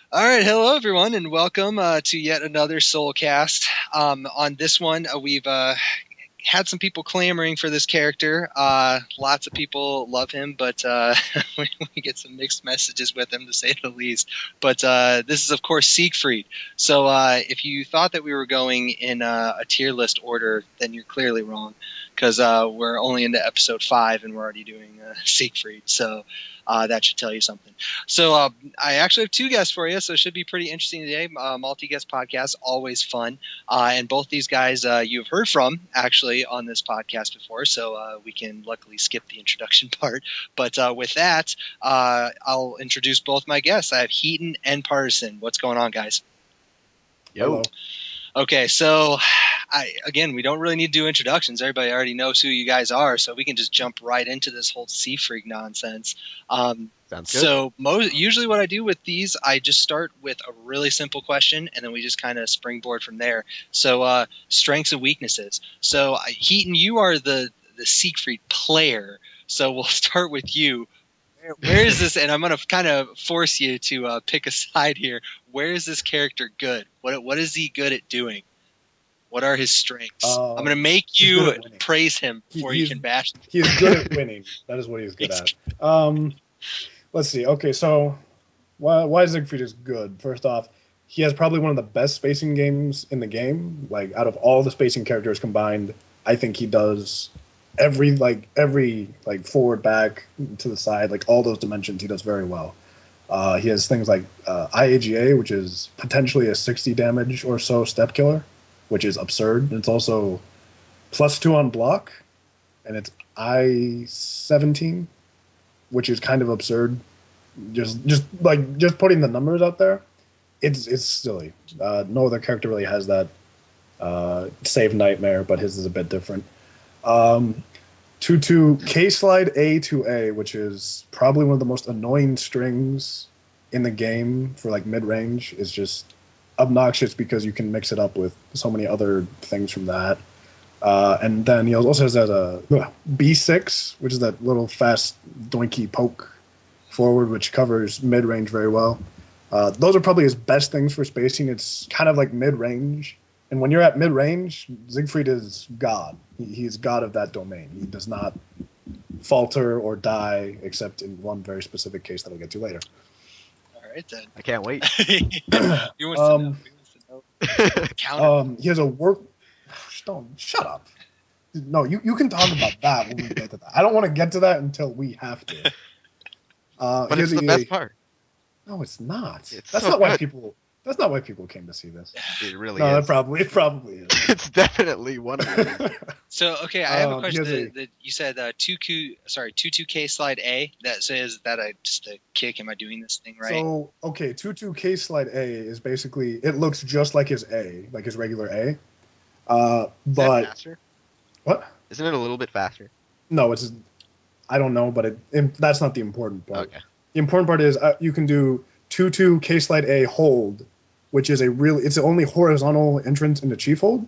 All right, hello everyone, and welcome to yet another SoulCast. On this one, we've had some people clamoring for this character. Lots of people love him, but we get some mixed messages with him, to say the least. But this is, of course, Siegfried. So if you thought that we were going in a tier list order, then you're clearly wrong, because we're only into episode 5 and we're already doing Siegfried. So that should tell you something. So I actually have 2 guests for you, so it should be pretty interesting today. Multi-guest podcast, always fun. And both these guys you've heard from, actually, on this podcast before, so we can luckily skip the introduction part. But with that, I'll introduce both my guests. I have Heaton and Partisan. What's going on, guys? Yo. Hello. Okay, so again, we don't really need to do introductions. Everybody already knows who you guys are, so we can just jump right into this whole Siefried nonsense. Sounds good. So usually what I do with these, I just start with a really simple question, and then we just kind of springboard from there. So strengths and weaknesses. So Heaton, you are the Siegfried player, so we'll start with you. Where is this? And I'm going to kind of force you to pick a side here. Where is this character good? What is he good at doing? What are his strengths? I'm going to make you praise him before you can bash him. He's good at winning. That is what he's good at. Let's see. Okay, so why Siegfried is good? First off, he has probably one of the best spacing games in the game. Like, out of all the spacing characters combined, I think he does every forward, back, to the side, like all those dimensions he does very well. He has things like IAGA, which is potentially a 60 damage or so step killer, which is absurd. It's also +2 on block, and it's I-17, which is kind of absurd. Just putting the numbers out there, it's silly. No other character really has that save nightmare, but his is a bit different. 2/2 K slide A to A, which is probably one of the most annoying strings in the game for like mid range, is just obnoxious because you can mix it up with so many other things from that. And then he also has a B6, which is that little fast doinky poke forward, which covers mid range very well. Those are probably his best things for spacing. It's kind of like mid range. And when you're at mid-range, Siegfried is God. He's God of that domain. He does not falter or die, except in one very specific case that I'll get to later. All right, then. I can't wait. He wants to know. He has a work... Don't, shut up. No, you can talk about that when we get to that. I don't want to get to that until we have to. But it's the best part. No, it's not. That's so why people... That's not why people came to see this. It really is. No, it probably is. It's definitely one of them. So, okay, I have a question. That you said 22K slide A. That says that just a kick. Am I doing this thing right? So, okay, 22K slide A is basically, it looks just like his A, like his regular A. But Is that faster? What? Isn't it a little bit faster? No, I don't know, but that's not the important part. Okay. The important part is you can do 22K slide A hold, which is it's the only horizontal entrance into Chief Hold,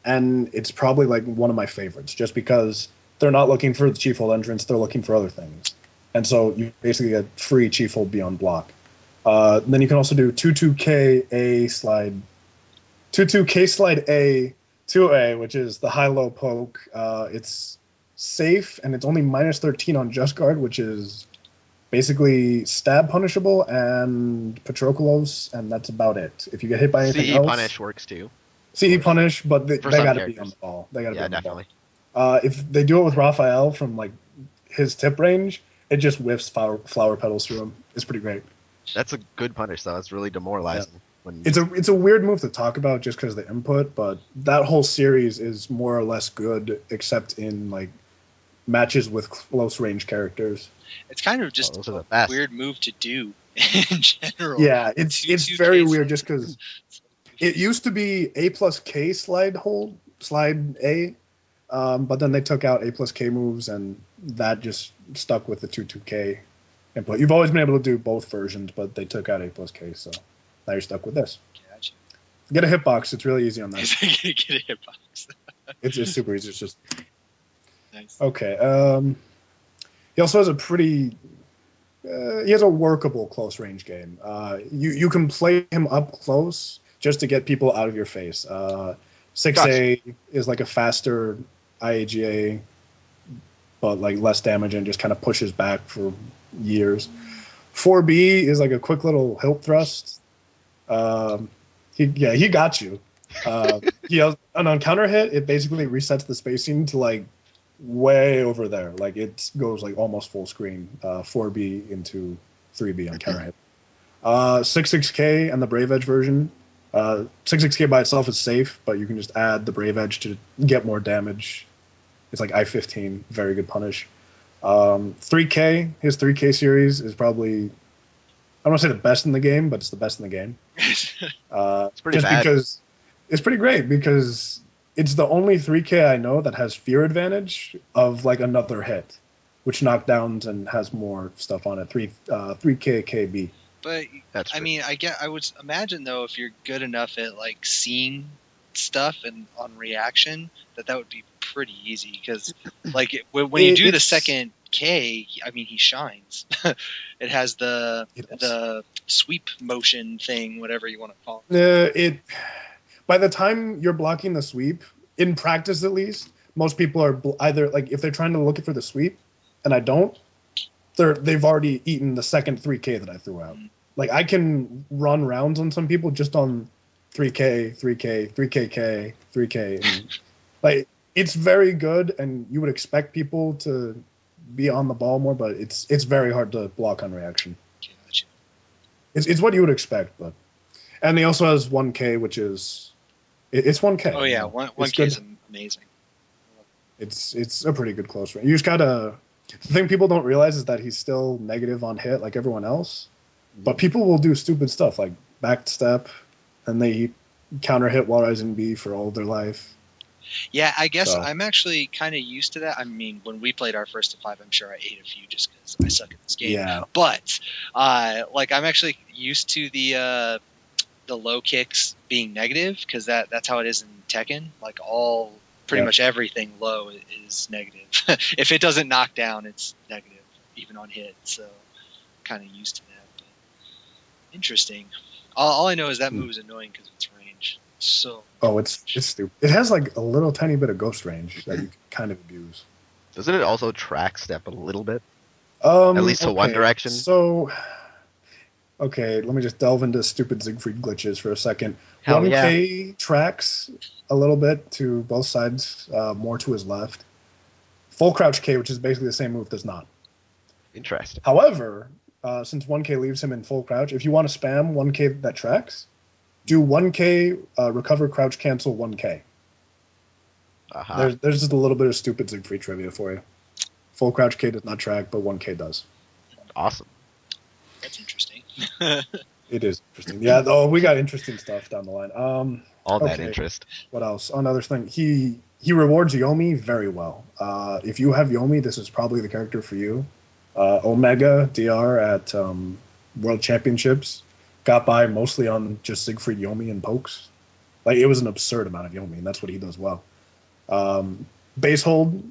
and it's probably like one of my favorites, just because they're not looking for the Chief Hold entrance, they're looking for other things. And so you basically get free Chief Hold beyond block. Then you can also do 22K slide A to A, which is the high-low poke. It's safe, and it's only -13 on Just Guard, which is basically stab punishable and Patroclos, and that's about it. If you get hit by anything else... CE punish works too. CE punish, but they got to be on the ball. Definitely. If they do it with Raphael from like his tip range, it just whiffs flower petals through him. It's pretty great. That's a good punish, though. It's really demoralizing. Yeah. It's a weird move to talk about just because of the input, but that whole series is more or less good, except in like matches with close range characters. It's kind of just a weird move to do in general. Yeah, it's very weird just because it used to be A plus K slide A, but then they took out A plus K moves, and that just stuck with the 22K input. You've always been able to do both versions, but they took out A plus K, so now you're stuck with this. Gotcha. Get a hitbox. It's really easy on that. Get a hitbox. It's super easy. It's just... Nice. Okay. He also has a pretty he has a workable close range game. You can play him up close just to get people out of your face. 6A is like a faster IAGA, but like less damage and just kind of pushes back for years. 4B is like a quick little hilt thrust. He got you. And on counter hit, it basically resets the spacing to like way over there. Like it goes like almost full screen. 4B into 3B on counter hit. 66K and the Brave Edge version. 66K by itself is safe, but you can just add the Brave Edge to get more damage. It's like I-15, very good punish. 3K, his 3K series is probably, I don't want to say the best in the game, but it's the best in the game. It's pretty bad. Because it's pretty great because it's the only 3K I know that has fear advantage of like another hit, which knockdowns and has more stuff on it. 3K KB. But That's I true. mean, I would imagine though, if you're good enough at like seeing stuff and on reaction, that would be pretty easy because like when you do the second K, I mean, he shines. It has the sweep motion thing, whatever you want to call it. By the time you're blocking the sweep, in practice at least, most people are either like if they're trying to look for the sweep, and I don't, they've already eaten the second 3K that I threw out. Like I can run rounds on some people just on 3K, 3K, 3KK, 3K, and like it's very good, and you would expect people to be on the ball more, but it's very hard to block on reaction. Gotcha. It's what you would expect, but and he also has 1K, which is it's 1K. Oh yeah, 1K is amazing. It's a pretty good close range. You just gotta. The thing people don't realize is that he's still negative on hit like everyone else, but people will do stupid stuff like backstep, and they counter hit while rising B for all of their life. Yeah, I guess I'm actually kind of used to that. I mean, when we played our first to 5, I'm sure I ate a few just because I suck at this game. Yeah. But like I'm actually used to the low kicks being negative because that's how it is in Tekken. Like pretty much everything low is negative. If it doesn't knock down, it's negative, even on hit. So kind of used to that. But interesting. All I know is that move is annoying because it's range. So. Oh, it's stupid. It has like a little tiny bit of ghost range that you can kind of abuse. Doesn't it also track step a little bit? At least to one direction? So, okay, let me just delve into stupid Siegfried glitches for a second. Hell 1K tracks a little bit to both sides, more to his left. Full crouch K, which is basically the same move, does not. Interesting. However, since 1K leaves him in full crouch, if you want to spam 1K that tracks, do 1K, recover, crouch, cancel 1K. Uh-huh. There's just a little bit of stupid Siegfried trivia for you. Full crouch K does not track, but 1K does. Awesome. That's interesting. It is interesting. Yeah, we got interesting stuff down the line. All that interest. What else? Another thing, he rewards Yomi very well. If you have Yomi, this is probably the character for you. Omega DR at World Championships got by mostly on just Siegfried Yomi and pokes. Like it was an absurd amount of Yomi, and that's what he does well. Base hold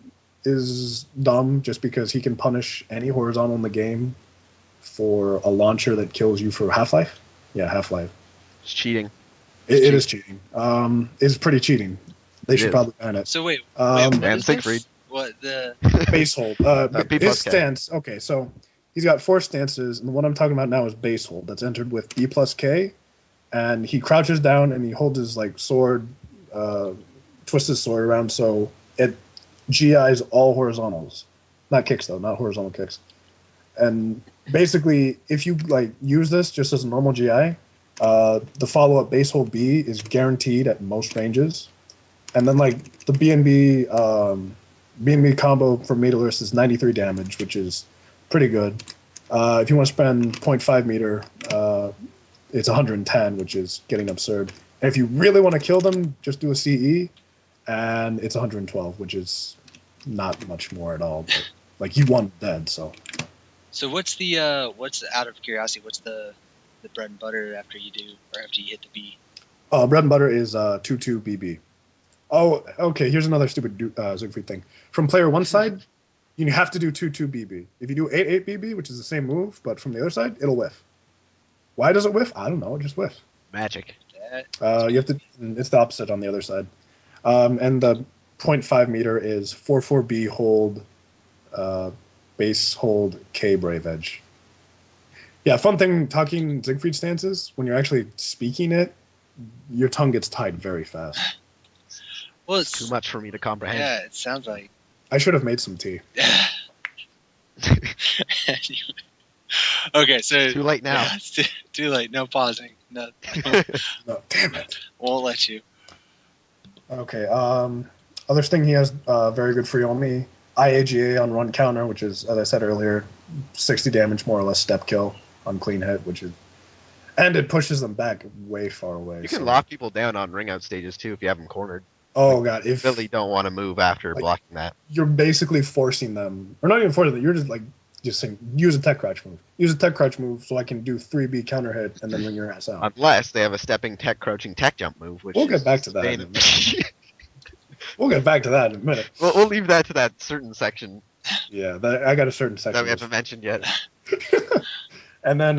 is dumb just because he can punish any horizontal in the game for a launcher that kills you for Half-Life. Yeah, Half-Life. It's cheating. It is cheating. It's pretty cheating. They should probably ban it. So wait, and Siegfried. What the base hold? His stance. Okay, so he's got 4 stances, and the one I'm talking about now is base hold. That's entered with B plus K, and he crouches down and he holds his like sword, twists his sword around so it GIs all horizontals, not kicks though, not horizontal kicks. And basically, if you like use this just as a normal GI, the follow-up base hold B is guaranteed at most ranges, and then like the B&B combo for Meterless is 93 damage, which is pretty good. If you want to spend 0.5 meter, it's 110, which is getting absurd. And if you really want to kill them, just do a CE, and it's 112, which is not much more at all. But like you want dead, so. So what's out of curiosity? What's the bread and butter after you hit the B? Bread and butter is 2-2 BB. Oh, okay. Here's another stupid Siegfried thing. From player one side, You have to do 2-2 BB. If you do 8-8 BB, which is the same move, but from the other side, it'll whiff. Why does it whiff? I don't know. It just whiffs. Magic. You have to. It's the opposite on the other side. And the 0.5 meter is 4-4B hold, base hold K Brave Edge. Yeah, fun thing talking Siegfried stances, when you're actually speaking it, your tongue gets tied very fast. Well, It's too much for me to comprehend. Yeah, it sounds like. I should have made some tea. Okay, so Too late now. Yeah, it's too late. No pausing. No, No, damn it. won't let you. Okay. Other thing he has very good for Yomi. IAGA on run counter, which is, as I said earlier, 60 damage more or less step kill on clean hit, and it pushes them back way far away. You can lock people down on ring out stages too if you have them cornered. Oh god, if Really don't want to move after Like- blocking that. you're basically forcing them, or not even forcing them, you're just saying use a tech crouch move. Use a tech crouch move so I can do 3B counter hit and then ring your ass out. Unless they have a stepping tech crouching tech jump move, which We'll get is back to that in a sustained. We'll get back to that in a minute. We'll leave that to that certain section Yeah, I got a certain that section. we haven't mentioned yet. And then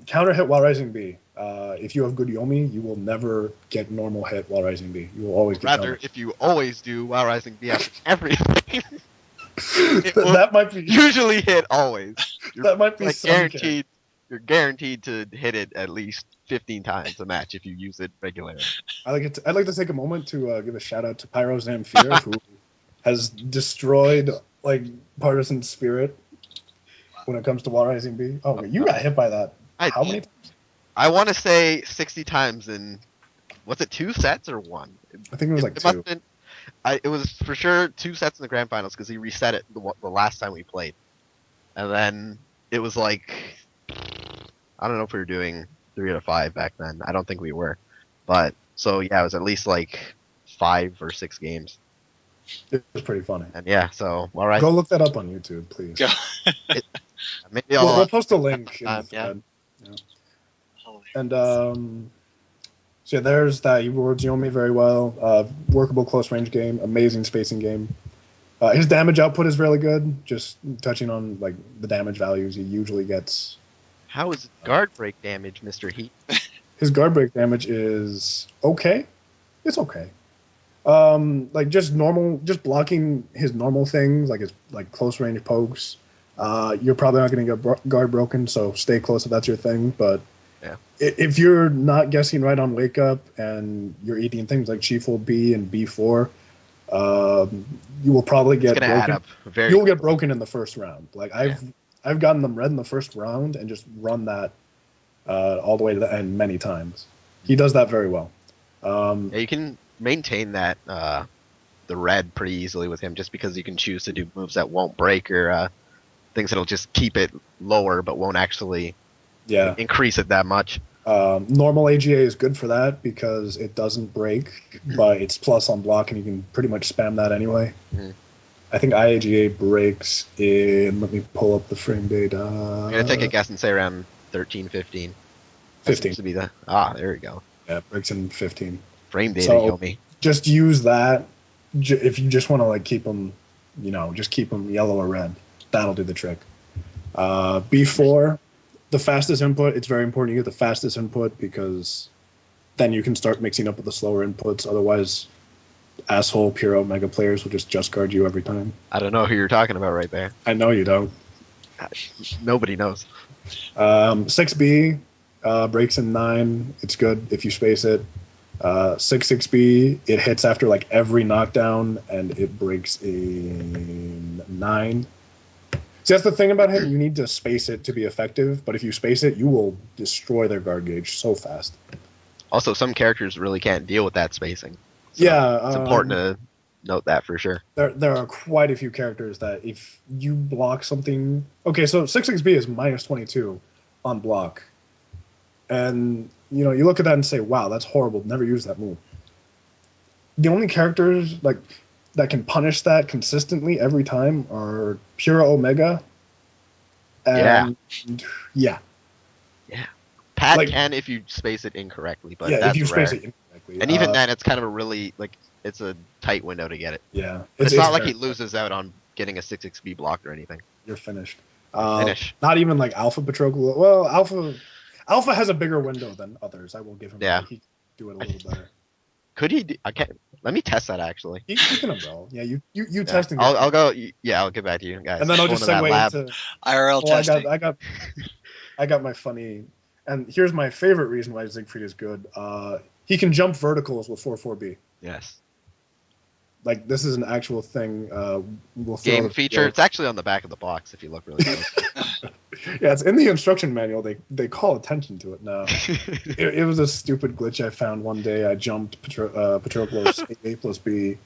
counter hit while rising B. If you have good Yomi, you will never get normal hit while rising B. You will always get Rather, counter. if you always do while rising B after everything, it will That might be usually hit always. You're that might be like some case. guaranteed. You're guaranteed to hit it at least 15 times a match if you use it regularly. I'd like to take a moment to give a shout out to Pyrrha Omega, who has destroyed like partisan spirit when it comes to wall rising B. Oh, wait, you got hit by that. How many times? I want to say 60 times in, was it 2 sets or 1? I think it was like It two. must have been, it was for sure 2 sets in the grand finals because he reset it the last time we played. And then it was like, I don't know if we were doing 3 out of 5 back then. I don't think we were. But, so yeah, it was at least like 5 or 6 games. It was pretty funny. And yeah, so, alright. Go look that up on YouTube, please. Go. Maybe We'll post a link in the yeah. thread. Hilarious. And so yeah, there's that. He rewards Yomi very well. Workable close range game, amazing spacing game. His damage output is really good. Just touching on like the damage values he usually gets. How is guard break damage, Mr. Heat? His guard break damage is okay. It's okay. Like just normal, just blocking his normal things, like his like close range pokes. You're probably not going to get guard broken, so stay close if that's your thing. But yeah, if you're not guessing right on wake up and you're eating things like Chief Hold B and B4, you will probably get it's going to add broken. up very You'll get broken in the first round. Like I've gotten them red in the first round and just run that all the way to the end many times. He does that very well. Yeah, you can maintain that the red pretty easily with him just because you can choose to do moves that won't break or things that'll just keep it lower but won't actually increase it that much. Normal AGA is good for that because it doesn't break, but it's plus on block and you can pretty much spam that anyway. Mhm. I think IAGA breaks in, let me pull up the frame data. I'm going to take a guess and say around 13, 15. That 15. seems to be the... there we go. Yeah, it breaks in 15. Frame data, So- Yomi. Just use that if you just want to like keep them, just keep them yellow or red. That'll do the trick. B4, the fastest input, it's very important you get the fastest input because then you can start mixing up with the slower inputs. Otherwise, asshole Pyrrha Omega players will just guard you every time. I don't know who you're talking about right there. I know you don't. Nobody knows. 6B breaks in 9. It's good if you space it. 6B, it hits after like every knockdown and it breaks in 9. See, that's the thing about him. You need to space it to be effective, but if you space it, you will destroy their guard gauge so fast. Also, some characters really can't deal with that spacing. So Yeah. It's important to note that for sure. There are quite a few characters that if you block something... Okay, so 6B is minus 22 on block. And, you look at that and say, wow, that's horrible. Never use that move. The only characters like that can punish that consistently every time are Pyrrha Omega. And yeah. Pat Like- can if you space it incorrectly, but Yeah, that's if you rare. space it incorrectly. And even then, it's kind of a really, it's a tight window to get it. Yeah. It's not like he loses out on getting a 6xb blocked or anything. You're finished. Finish. Not even like Alpha Patroclus. Well, Alpha has a bigger window than others. I will give him. Yeah. He can do it a little better. Could he? I can't. Let me test that actually. He can umbrella. Yeah, you Yeah. testing. I'll go. Yeah, I'll get back to you guys. And then I'll just Going to that segue lab. into IRL testing. I got my funny. And here's my favorite reason why Siegfried is good. He can jump verticals with 4-4B. Yes. Like this is an actual thing. We'll throw Game the feature. video. It's actually on the back of the box if you look really close. Yeah, it's in the instruction manual. They call attention to it now. It was a stupid glitch I found one day. I jumped Patroclus A plus B,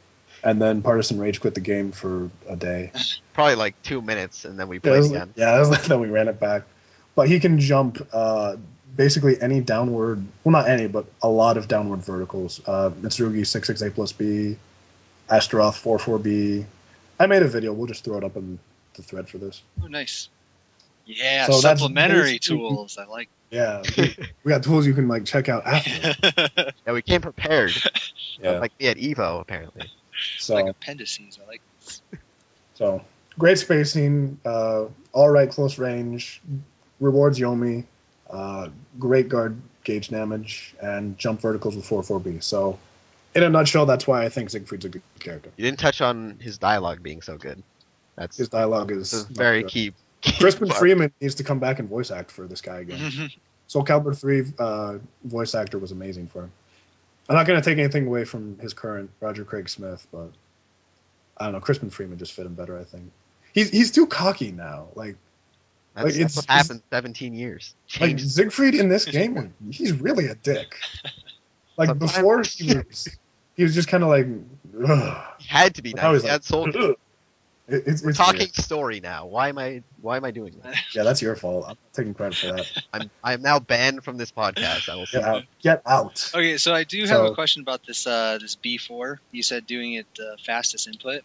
and then Partisan Rage quit the game for a day. Probably like 2 minutes, and then we played again. Then we ran it back. But he can jump basically any downward. Well, not any, but a lot of downward verticals. Mitsurugi 6-6 A plus B, Astaroth 4-4B. I made a video. We'll just throw it up in the thread for this. Oh, nice. Yeah, So that's supplementary basically- tools. I like. Yeah, we got tools you can like check out after. Yeah, we came prepared. Yeah. Like me at Evo, apparently. So like appendices. I like. So great spacing, all right close range, rewards Yomi, great guard gauge damage, and jump verticals with 4-4B. So in a nutshell, that's why I think Siegfried's a good character. You didn't touch on his dialogue being so good. That's His dialogue this is is very good. key. Crispin Freeman needs to come back and voice act for this guy again. Soul Calibur 3 voice actor was amazing for him. I'm not going to take anything away from his current Roger Craig Smith, but I don't know. Crispin Freeman just fit him better, I think. He's too cocky now. Like That's what happened 17 years. Like Changed. Siegfried in this game, he's really a dick. Like Sometimes- before, he was just kind of like. Ugh. He had to be Now nice. he's He like, had soul. "Ugh." It's Talking weird. story now. Why am I doing that? Yeah, that's your fault. I'm not taking credit for that. I am now banned from this podcast. I will see. Get out. Get out. Okay, so I do have So- a question about this this B4. You said doing it fastest input.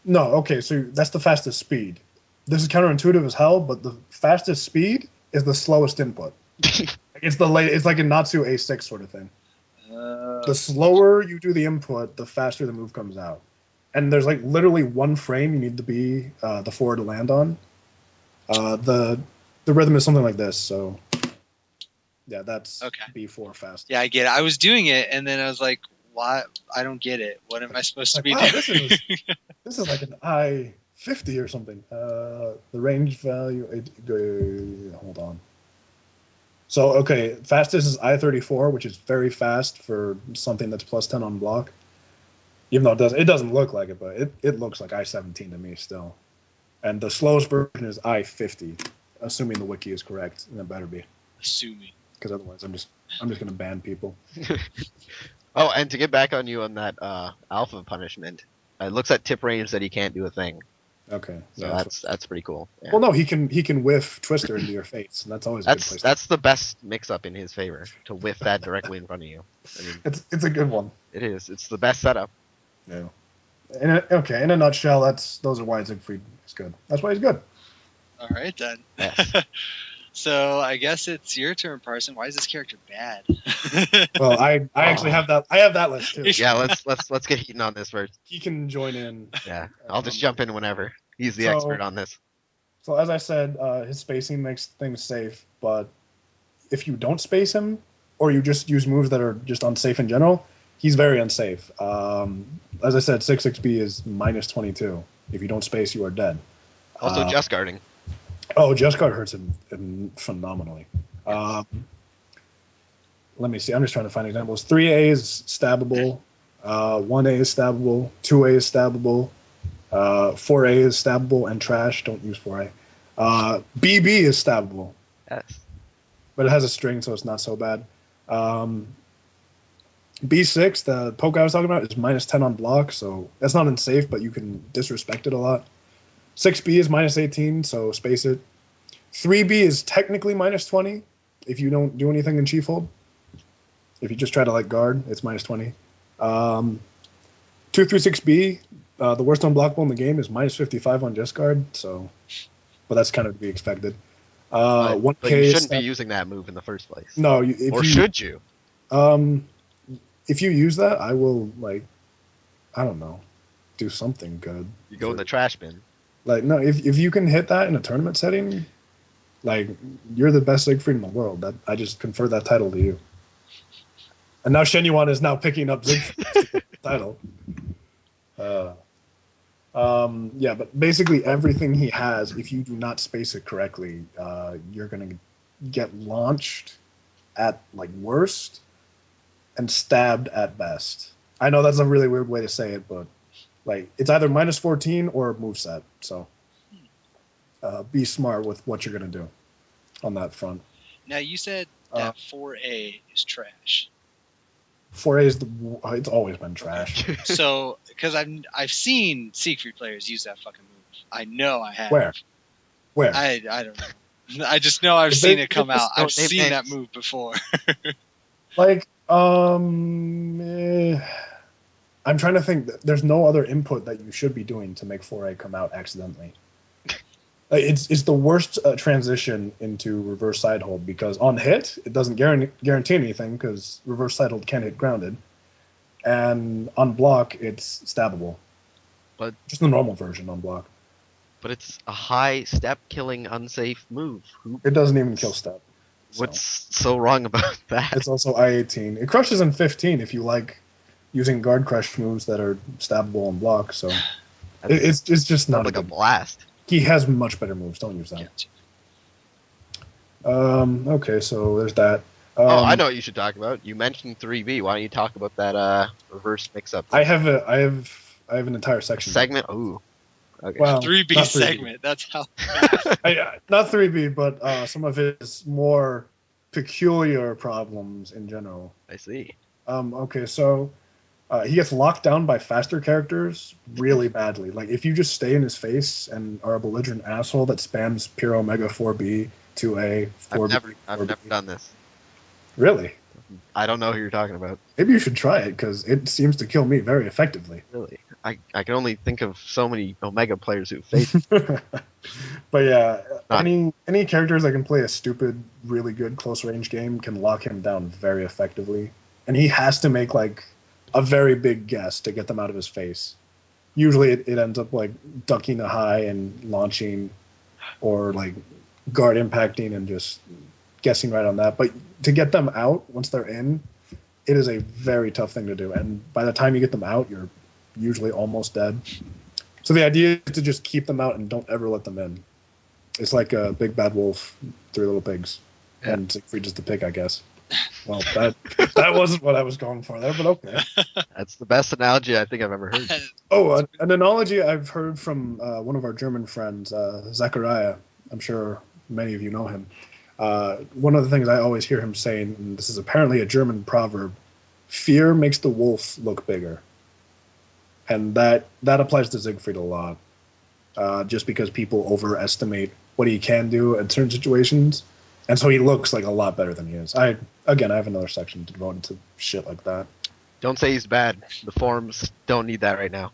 No, okay, so that's the fastest speed. This is counterintuitive as hell, but the fastest speed is the slowest input. It's like a Natsu A6 sort of thing. The slower you do the input, the faster the move comes out. And there's like literally one frame you need to be the forward to land on. The rhythm is something like this, so yeah, that's Okay. B4 fast. Yeah, I get it. I was doing it, and then I was like, "Why? I don't get it. What am I supposed to Like, be wow, doing?" this is like an I-50 or something. The range value. Hold on. So okay, fastest is I-34, which is very fast for something that's plus 10 on block. Even though it doesn't look like it, but it looks like I-17 to me still. And the slowest version is I-50, assuming the wiki is correct, and it better be, Assuming. because otherwise I'm just gonna ban people. Oh, and to get back on you on that alpha punishment, it looks at tip range that he can't do a thing. Okay, So yeah, that's pretty cool. Yeah. well, no, he can whiff Twister into your face, and that's always a good place. That's the best mix-up in his favor, to whiff that directly in front of you. I mean, It's a good one. it is. It's the best setup. Yeah. In a nutshell, those are why Siegfried is good. That's why he's good. All right then. Yes. So I guess it's your turn, Parson. Why is this character bad? Well, I actually have that. I have that list too. Yeah, let's get heating on this first. He can join in. Yeah, I'll just jump in whenever. He's the So- expert on this. So as I said, his spacing makes things safe, but if you don't space him, or you just use moves that are just unsafe in general, he's very unsafe. As I said, 6xb is minus 22. If you don't space, you are dead. Also, just guarding. Oh, Just Guard hurts him phenomenally. Let me see. I'm just trying to find examples. 3A is stabbable. 1A is stabbable. 2A is stabbable. 4A is stabbable and trash. Don't use 4A. BB is stabbable, Yes. but it has a string, so it's not so bad. B6, the poke I was talking about, is minus 10 on block, so that's not unsafe, but you can disrespect it a lot. 6B is minus 18, so space it. 3B is technically minus 20 if you don't do anything in Chief Hold. If you just try to like guard, it's minus 20. 236B, the worst unblockable in the game, is minus 55 on Just Guard, so, but that's kind of to be expected. 1K But you is shouldn't be using that move in the first place. no, Or should you? if you use that, I will, like, I don't know. do something good. You go in the trash bin. Like, no, if you can hit that in a tournament setting, like, you're the best Siegfried in the world. That I just confer that title to you. And now Shenyuan is now picking up Siegfried's title. Yeah, but basically everything he has, if you do not space it correctly, you're going to get launched at, like, worst and stabbed at best. I know that's a really weird way to say it, but, like, it's either minus 14 or moveset. So be smart with what you're going to do on that front. Now, you said that 4A is trash. 4A is it's always been trash. So, because I've seen Siegfried players use that fucking move. I know I have. Where? I don't know. I just know I've seen it come out. I've seen that move before. Like, I'm trying to think. There's no other input that you should be doing to make 4A come out accidentally. Like, it's the worst transition into reverse side hold, because on hit it doesn't guarantee anything because reverse side hold can't hit grounded, and on block it's stabbable. But just the normal version on block. But it's a high step killing unsafe move. It doesn't even kill step. What's so wrong about that? It's also I-18. It crushes in 15 if you like using guard crush moves that are stabbable on block. So it's just not like a blast. He has much better moves. Don't use that. Okay, so there's that. I know what you should talk about. You mentioned 3B. Why don't you talk about that reverse mix-up? I have an entire section. Segment? Ooh. Okay. Well, 3B segment. That's how. Not 3B, but some of his more peculiar problems in general. I see. Okay, so he gets locked down by faster characters really badly. Like, if you just stay in his face and are a belligerent asshole that spams Pyrrha Omega 4B, 2A, 4B. I've never done this. Really? I don't know who you're talking about. Maybe you should try it, because it seems to kill me very effectively. Really? I can only think of so many Omega players who face it. But yeah, any characters that can play a stupid, really good close-range game can lock him down very effectively. And he has to make, like, a very big guess to get them out of his face. Usually it ends up, like, ducking a high and launching, or, like, guard impacting and just guessing right on that. But to get them out once they're in, it is a very tough thing to do. And by the time you get them out, you're usually almost dead. So the idea is to just keep them out and don't ever let them in. It's like a big bad wolf, three little pigs. Yeah. And Siegfried is the pig, I guess. Well, that wasn't what I was going for there, but okay. That's the best analogy I think I've ever heard. Oh, an analogy I've heard from one of our German friends, Zachariah. I'm sure many of you know him. One of the things I always hear him saying, and this is apparently a German proverb, fear makes the wolf look bigger. And that applies to Siegfried a lot, just because people overestimate what he can do in certain situations. And so he looks like a lot better than he is. I have another section devoted to shit like that. Don't say he's bad. The forums don't need that right now.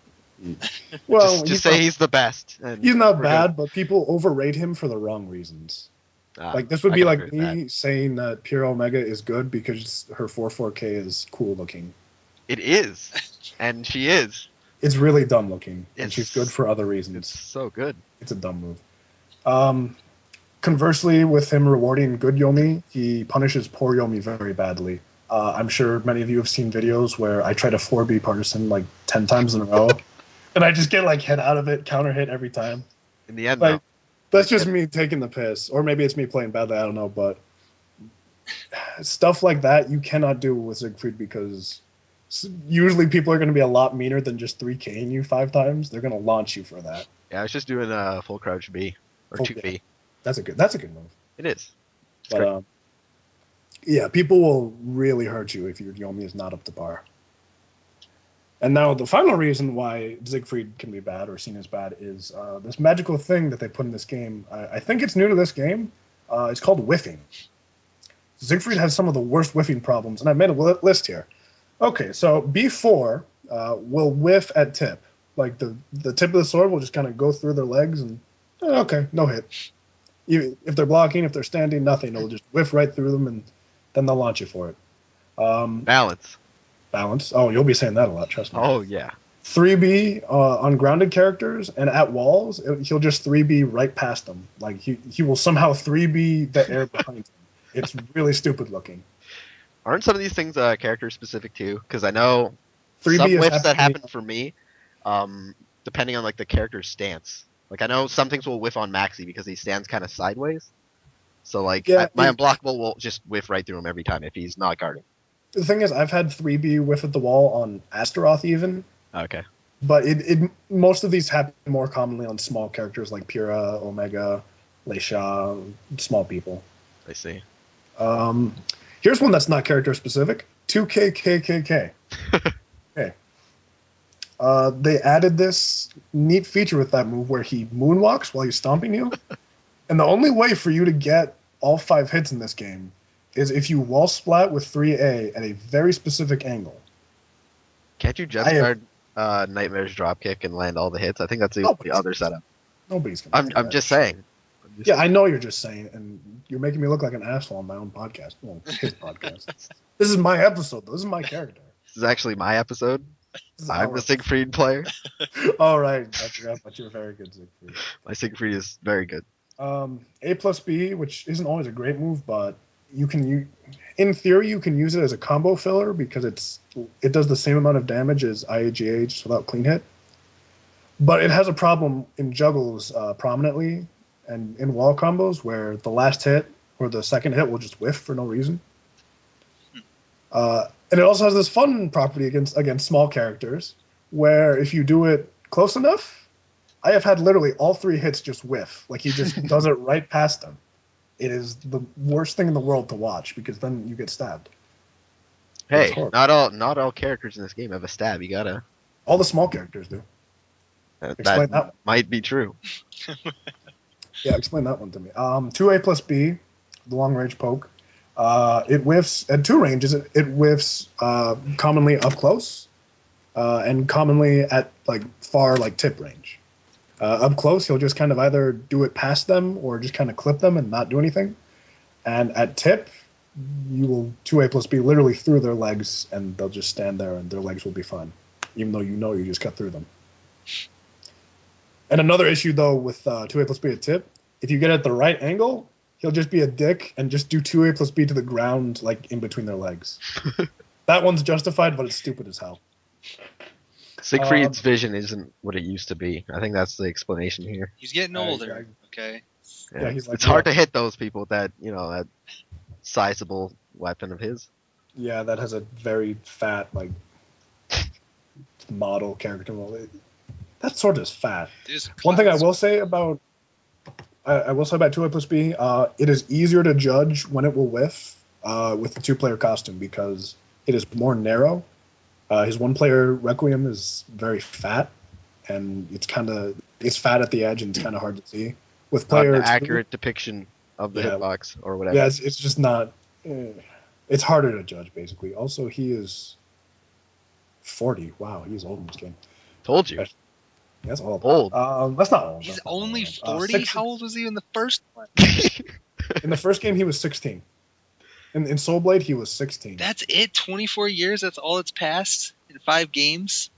Well, just say he's the best. He's not bad, but people overrate him for the wrong reasons. Like, this would be like me saying that Pyrrha Omega is good because her 4-4K is cool looking. It is. And she is. It's really dumb looking. And she's good for other reasons. It's so good. It's a dumb move. Conversely, with him rewarding good Yomi, he punishes poor Yomi very badly. I'm sure many of you have seen videos where I try to 4B partisan like 10 times in a row, and I just get like hit out of it, counter hit every time. In the end, like, that's just me taking the piss, or maybe it's me playing badly. I don't know, but stuff like that you cannot do with Siegfried, because usually people are going to be a lot meaner than just 3K'ing you 5 times. They're going to launch you for that. Yeah, I was just doing a full crouch B or 2B. Yeah. That's a good move. It is. But yeah, people will really hurt you if your Yomi is not up to par. And now the final reason why Siegfried can be bad or seen as bad is this magical thing that they put in this game. I think it's new to this game. It's called whiffing. Siegfried has some of the worst whiffing problems, and I made a list here. Okay, so B4 will whiff at tip. Like the tip of the sword will just kind of go through their legs and, okay, no hit. If they're blocking, if they're standing, nothing. It'll just whiff right through them, and then they'll launch you for it. Balance. Oh, you'll be saying that a lot, trust me. Oh, yeah. 3B on grounded characters, and at walls, he'll just 3B right past them. Like he will somehow 3B the air behind him. It's really stupid looking. Aren't some of these things character specific too? Because I know 3B some is whiffs that happening- happen for me, depending on like the character's stance. Like I know some things will whiff on Maxi because he stands kind of sideways. So like my unblockable will just whiff right through him every time if he's not guarding. The thing is, I've had 3B whiff at the wall on Astaroth even. Okay. But most of these happen more commonly on small characters like Pyrrha, Omega, Leisha, small people. I see. Here's one that's not character specific. 2KKKK. Okay. They added this neat feature with that move where he moonwalks while he's stomping you. And the only way for you to get all 5 hits in this game is if you wall splat with 3A at a very specific angle. Can't you just guard Nightmare's dropkick and land all the hits? I think that's the other setup. Nobody's gonna I'm just saying. Yeah, I know you're just saying, and you're making me look like an asshole on my own podcast. Well, his podcast. This is my episode, though. This is my character. This is actually my episode. I'm the Siegfried player. All right. I forgot, but you're very good, Siegfried. My Siegfried is very good. A plus B, which isn't always a great move, but in theory, you can use it as a combo filler because it does the same amount of damage as IAGA just without clean hit. But it has a problem in juggles prominently and in wall combos where the last hit or the second hit will just whiff for no reason. And it also has this fun property against small characters where if you do it close enough, I have had literally all 3 hits just whiff. Like he just does it right past them. It is the worst thing in the world to watch because then you get stabbed. Hey, not all characters in this game have a stab. You gotta. All the small characters do. Explain that one. Might be true. Yeah, explain that one to me. 2A plus B, the long range poke. It whiffs at 2 ranges. It whiffs commonly up close, and commonly at like far like tip range. Up close, he'll just kind of either do it past them or just kind of clip them and not do anything. And at tip, you will 2A plus B literally through their legs, and they'll just stand there and their legs will be fine, even though you just cut through them. And another issue, though, with 2A plus B at tip, if you get at the right angle, he'll just be a dick and just do 2A plus B to the ground, like, in between their legs. That one's justified, but it's stupid as hell. Siegfried's vision isn't what it used to be. I think that's the explanation here. He's getting older, okay? Yeah, he's like, it's hard to hit those people that sizable weapon of his. Yeah, that has a very fat, like, model character. That sword is fat. One thing I will say about 2A plus B, it is easier to judge when it will whiff with the 2-player costume because it is more narrow. His 1-player Requiem is very fat, and it's fat at the edge and it's kind of hard to see. With player an accurate depiction of the hitbox or whatever. Yeah, it's just not. It's harder to judge basically. Also, he is 40. Wow, he's old in this game. Told you. That's old. Old. That's not old. He's only 40? How old was he in the first one? In the first game, he was 16. In Soulblade, he was 16. That's it? 24 years? That's all it's passed in 5 games?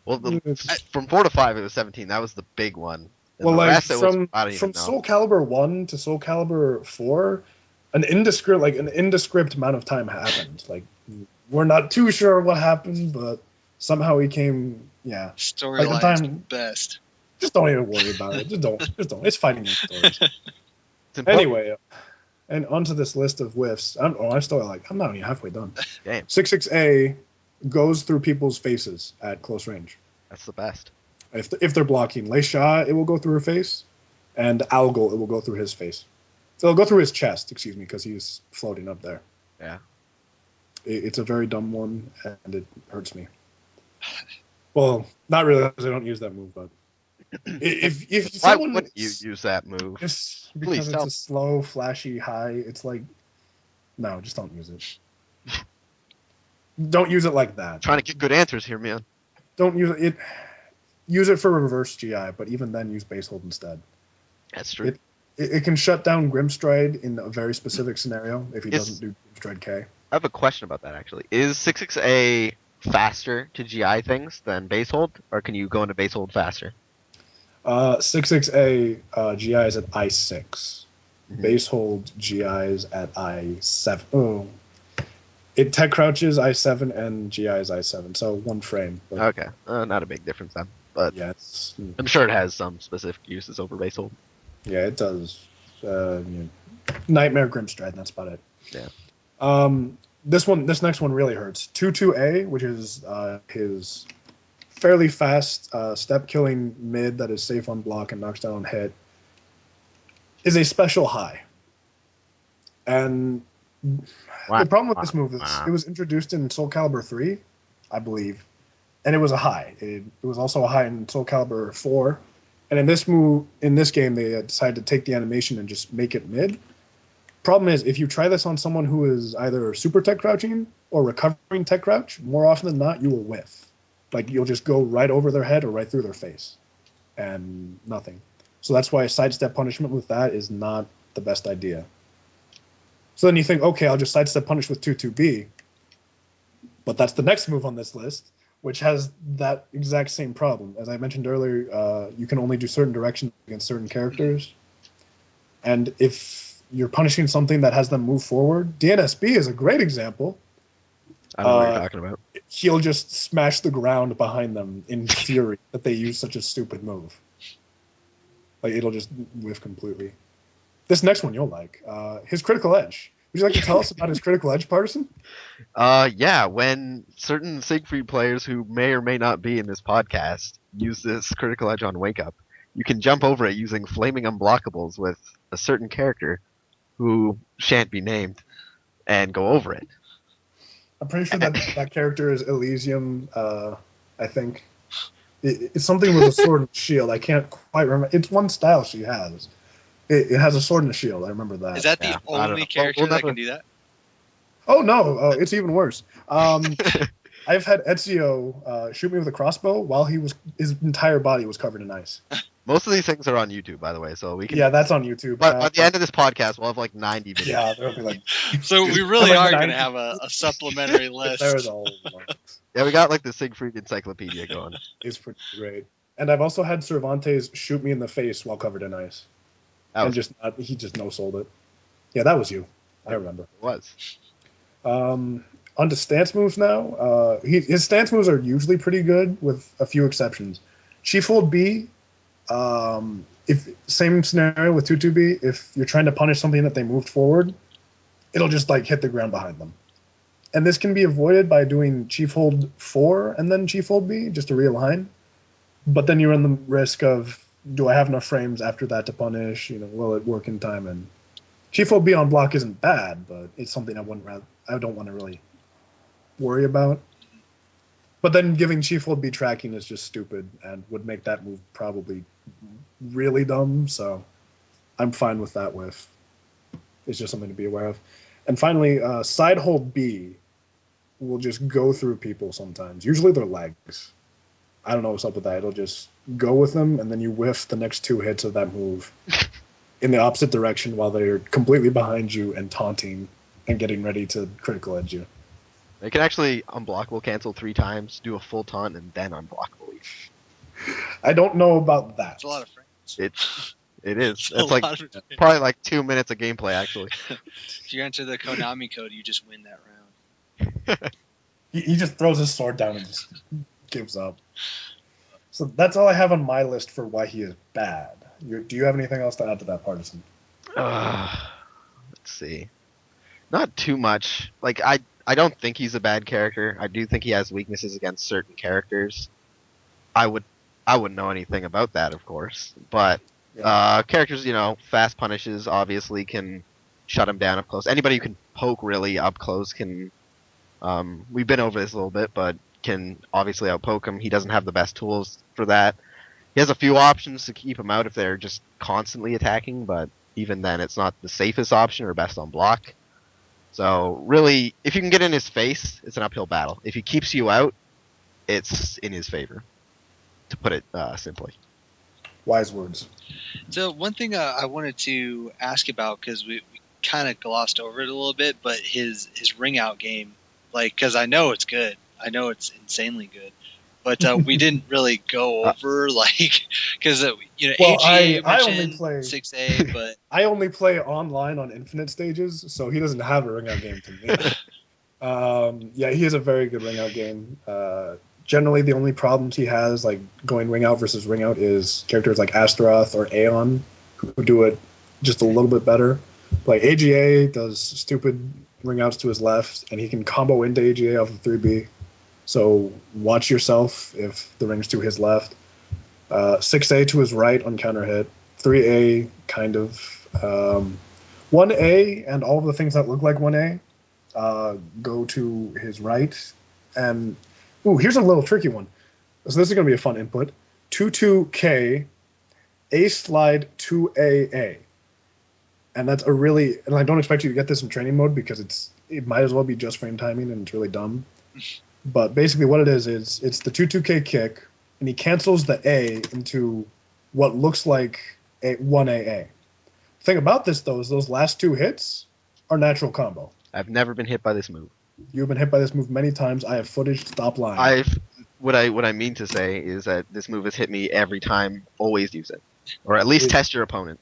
Well, from 4 to 5, it was 17. That was the big one. And well, like from Soul Calibur 1 to Soul Calibur 4, an indescript amount of time happened. Like, we're not too sure what happened, but somehow he came. Yeah, storyline's the best. Just don't even worry about it. Just don't. It's fighting game stories. Anyway, and onto this list of whiffs. I'm not even halfway done. Damn. 6-6A goes through people's faces at close range. That's the best. If they're blocking Leisha, it will go through her face, and Algol, it will go through his face. So it'll go through his chest, excuse me, because he's floating up there. Yeah. It's a very dumb one, and it hurts me. Well, not really, because I don't use that move, but if why someone wouldn't you use that move? Just because it's a slow, flashy high. It's like, no, just don't use it. Don't use it like that. I'm trying to get good answers here, man. Don't use it. Use it for reverse GI, but even then, use base hold instead. That's true. It can shut down Grimstride in a very specific scenario if he doesn't do Grimstride K. I have a question about that, actually. Is 6-6A faster to GI things than base hold, or can you go into base hold faster? 6-6A GIs at I6. Mhm. Base hold GIs at I7. Oh. It tech crouches I7 and GIs I7, so one frame. But Okay, not a big difference then, but yeah, I'm sure it has some specific uses over base hold. yeah, it does. Nightmare Grimstride, that's about it. Yeah. This next one really hurts. 2-2A, which is his fairly fast step killing mid that is safe on block and knocks down on hit, is a special high. And the problem with this move is it was introduced in Soul Calibur 3, I believe, and it was a high. It was also a high in Soul Calibur 4. And in this game, they decided to take the animation and just make it mid. Problem is, if you try this on someone who is either super tech crouching or recovering tech crouch, more often than not, you will whiff. Like, you'll just go right over their head or right through their face. And nothing. So that's why sidestep punishment with that is not the best idea. So then you think, okay, I'll just sidestep punish with 2-2B. But that's the next move on this list, which has that exact same problem. As I mentioned earlier, you can only do certain directions against certain characters. And if you're punishing something that has them move forward, DNSB is a great example. I don't know what you're talking about. He'll just smash the ground behind them in fury that they use such a stupid move. Like, it'll just whiff completely. This next one you'll like. His critical edge. Would you like to tell us about his critical edge, Partisan? Yeah, when certain Siegfried players who may or may not be in this podcast use this critical edge on Wake Up, you can jump over it using flaming unblockables with a certain character who shan't be named and go over it. I'm pretty sure that character is Elysium, I think. It's something with a sword and shield. I can't quite remember. It's one style she has. It has a sword and a shield. I remember that. Is that the only character that can do that? Oh, no. It's even worse. I've had Ezio shoot me with a crossbow while his entire body was covered in ice. Most of these things are on YouTube, by the way, so we can. Yeah, that's on YouTube. But at the end of this podcast, we'll have like 90 videos. Yeah, there'll be like. So we really are going to have a supplementary list. There's a whole lot. Yeah, we got like the Siegfried encyclopedia going. It's pretty great. And I've also had Cervantes shoot me in the face while covered in ice. He just no-sold it. Yeah, that was you. I remember. It was. On to stance moves now. His stance moves are usually pretty good, with a few exceptions. Chief Hold B. If same scenario with 2-2B. If you're trying to punish something that they moved forward, it'll just like hit the ground behind them. And this can be avoided by doing Chief Hold 4 and then Chief Hold B, just to realign. But then you run the risk of, do I have enough frames after that to punish? Will it work in time? And Chief Hold B on block isn't bad, but it's something I don't want to really worry about. But then giving Chief Hold B tracking is just stupid and would make that move probably really dumb. So I'm fine with that whiff. It's just something to be aware of. And finally, side hold B will just go through people sometimes. Usually their legs. I don't know what's up with that. It'll just go with them, and then you whiff the next 2 hits of that move in the opposite direction while they're completely behind you and taunting and getting ready to critical edge you. They can actually unblockable cancel 3 times, do a full taunt, and then unblockable each. I don't know about that. It's a lot of frames. It is. It's like probably like 2 minutes of gameplay, actually. If you enter the Konami code, you just win that round. He just throws his sword down and just gives up. So that's all I have on my list for why he is bad. Do you have anything else to add to that, Partisan? Let's see. Not too much. Like, I don't think he's a bad character. I do think he has weaknesses against certain characters. I wouldn't know anything about that, of course. But characters, fast punishes obviously can shut him down up close. Anybody who can poke really up close can. We've been over this a little bit, but can obviously outpoke him. He doesn't have the best tools for that. He has a few options to keep him out if they're just constantly attacking, but even then, it's not the safest option or best on block. So really, if you can get in his face, it's an uphill battle. If he keeps you out, it's in his favor, to put it simply. Wise words. So one thing I wanted to ask about, because we kind of glossed over it a little bit, but his ring out game, like, because I know it's good. I know it's insanely good. But we didn't really go over because Well, AGA I only mentioned play 6A, but I only play online on infinite stages, so he doesn't have a ring out game to me. Yeah, he has a very good ring out game. Generally, the only problems he has, like going ring out versus ring out, is characters like Astaroth or Aeon who do it just a little bit better. Like AGA does stupid ring outs to his left, and he can combo into AGA off of 3B. So watch yourself if the ring's to his left. 6A to his right on counter hit. 3A kind of. 1A and all of the things that look like 1A go to his right. And, here's a little tricky one. So this is going to be a fun input. 2-2K, A slide 2AA. And that's and I don't expect you to get this in training mode because it might as well be just frame timing and it's really dumb. But basically what it is it's the 2-2K kick, and he cancels the A into what looks like a 1AA. The thing about this, though, is those last two hits are natural combo. I've never been hit by this move. You've been hit by this move many times. I have footage. Stop lying. What I mean to say is that this move has hit me every time. Always use it, or at least test your opponent.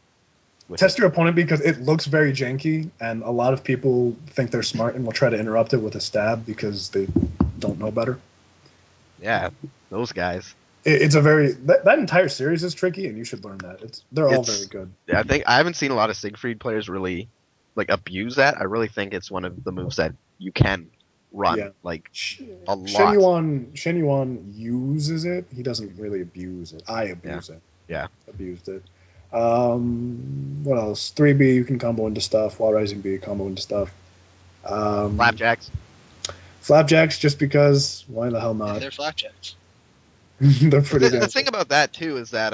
Test your opponent because it looks very janky, and a lot of people think they're smart and will try to interrupt it with a stab because they don't know better. Yeah, those guys. It's a very that entire series is tricky, and you should learn that. They're all very good. Yeah, I haven't seen a lot of Siegfried players really abuse that. I really think it's one of the moves that you can run a lot. Shen Yuan uses it. He doesn't really abuse it. I abuse it. Yeah, abused it. What else? 3B you can combo into stuff. While Rising B combo into stuff. Flapjacks, just because. Why the hell not? Yeah, they're flapjacks. They're pretty good. The thing about that too is that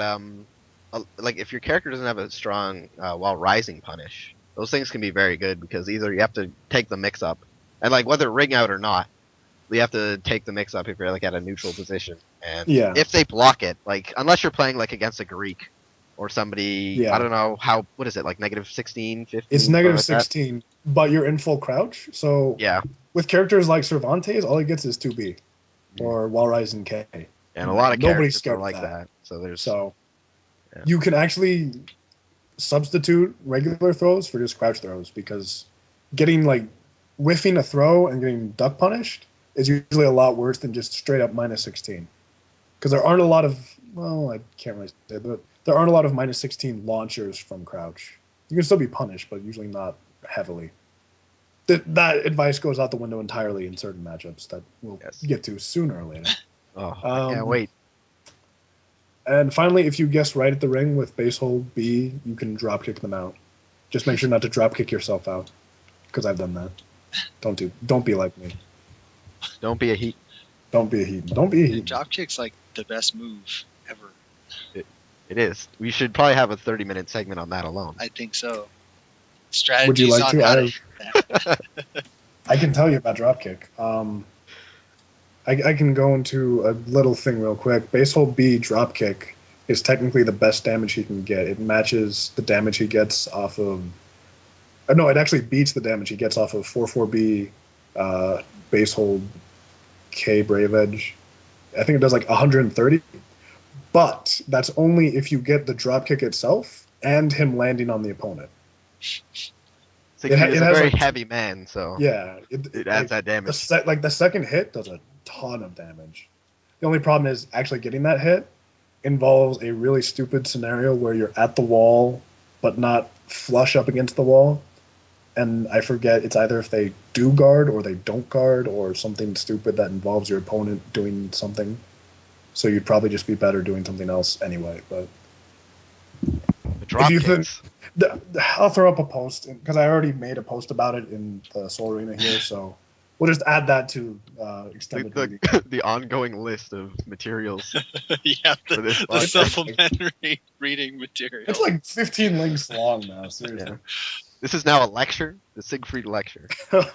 if your character doesn't have a strong while rising punish, those things can be very good because either you have to take the mix up, and whether ring out or not, you have to take the mix up if you're at a neutral position. And if they block it, unless you're playing against a Greek or somebody, I don't know what is it, negative 16, 15? It's negative 16, but you're in full crouch. So with characters like Cervantes, all he gets is 2B or while rising K. And a lot of characters are like that. So you can actually substitute regular throws for just crouch throws because getting whiffing a throw and getting duck punished is usually a lot worse than just straight up minus 16. Because there aren't a lot of, I can't really say, but there aren't a lot of minus 16 launchers from crouch. You can still be punished, but usually not heavily. That advice goes out the window entirely in certain matchups that we'll get to sooner or later. I can't wait. And finally, if you guess right at the ring with base hold B, you can drop kick them out. Just make sure not to drop kick yourself out, because I've done that. Don't be like me. Don't be a heat. Don't be a heat. Don't be a heat. Drop kick's the best move ever. It is. We should probably have a 30-minute segment on that alone. I think so. Strategies Would you like on how to? I can tell you about drop kick. I can go into a little thing real quick. Base hold B drop kick is technically the best damage he can get. It matches the damage he gets off of. No, it actually beats the damage he gets off of 4-4B base hold K Brave Edge. I think it does 130. But that's only if you get the drop kick itself and him landing on the opponent. He's a very heavy man, so it adds that damage. The second hit does a ton of damage. The only problem is actually getting that hit involves a really stupid scenario where you're at the wall but not flush up against the wall. And I forget, it's either if they do guard or they don't guard or something stupid that involves your opponent doing something. So you'd probably just be better doing something else anyway. But if you think, I'll throw up a post because I already made a post about it in the Soul Arena here. So we'll just add that to extended the ongoing list of materials. The supplementary reading material. It's 15 links long now. Seriously. Yeah. This is now a lecture, the Siegfried lecture.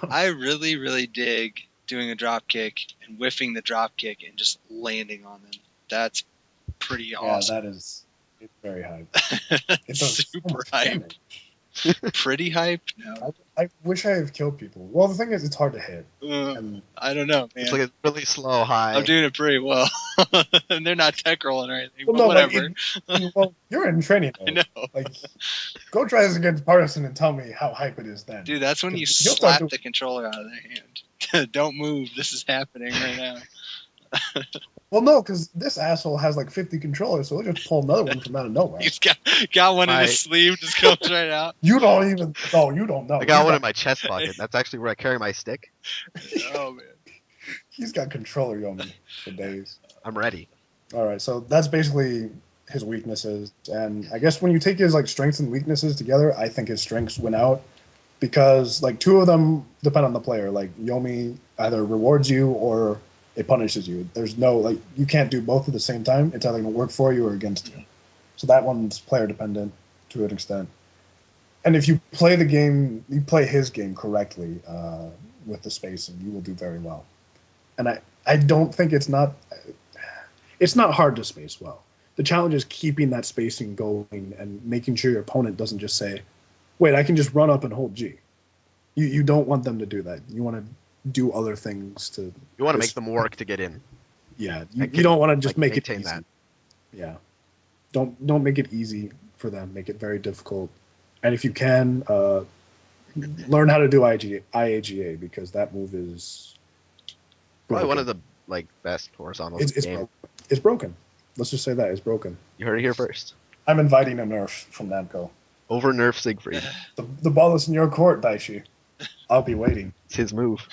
I really, really dig doing a drop kick and whiffing the drop kick and just landing on them. That's pretty awesome. Yeah, it's very hype. It's super hype. Pretty hype? No. I wish I had killed people. Well, the thing is, it's hard to hit. And I don't know, man. It's like a really slow high. I'm doing it pretty well. And they're not tech rolling or anything, well, but no, whatever. Well, you're in training I mode. know. Like, go try this against Partisan and tell me how hype it is then. Dude, that's when you He'll start slap the controller out of their hand. Don't move. This is happening right now. Well, no, because this asshole has like 50 controllers, so he'll just pull another one from out of nowhere. He's got one in his sleeve, just comes right out. You don't even. No, you don't know. I got one in my chest pocket. That's actually where I carry my stick. Oh man. He's got controller Yomi for days. I'm ready. All right, so that's basically his weaknesses, and I guess when you take his like strengths and weaknesses together, I think his strengths win out because like two of them depend on the player. Like Yomi either rewards you or it punishes you. There's no like you can't do both at the same time. It's either going to work for you or against you. So that one's player dependent to an extent. And if you play the game, you play his game correctly with the spacing, you will do very well. And I don't think it's not hard to space well. The challenge is keeping that spacing going and making sure your opponent doesn't just say, wait, I can just run up and hold G. You don't want them to do that. You want to do other things to... You want to make them work to get in. Yeah, you don't want to just make it easy. That. Yeah. Don't make it easy for them. Make it very difficult. And if you can, learn how to do IAGA because that move is... Probably one of the best horizontals in the game. It's broken. Let's just say that. It's broken. You heard it here first. I'm inviting a nerf from Namco. Over nerf Siegfried. The ball is in your court, Daichi. I'll be waiting. It's his move.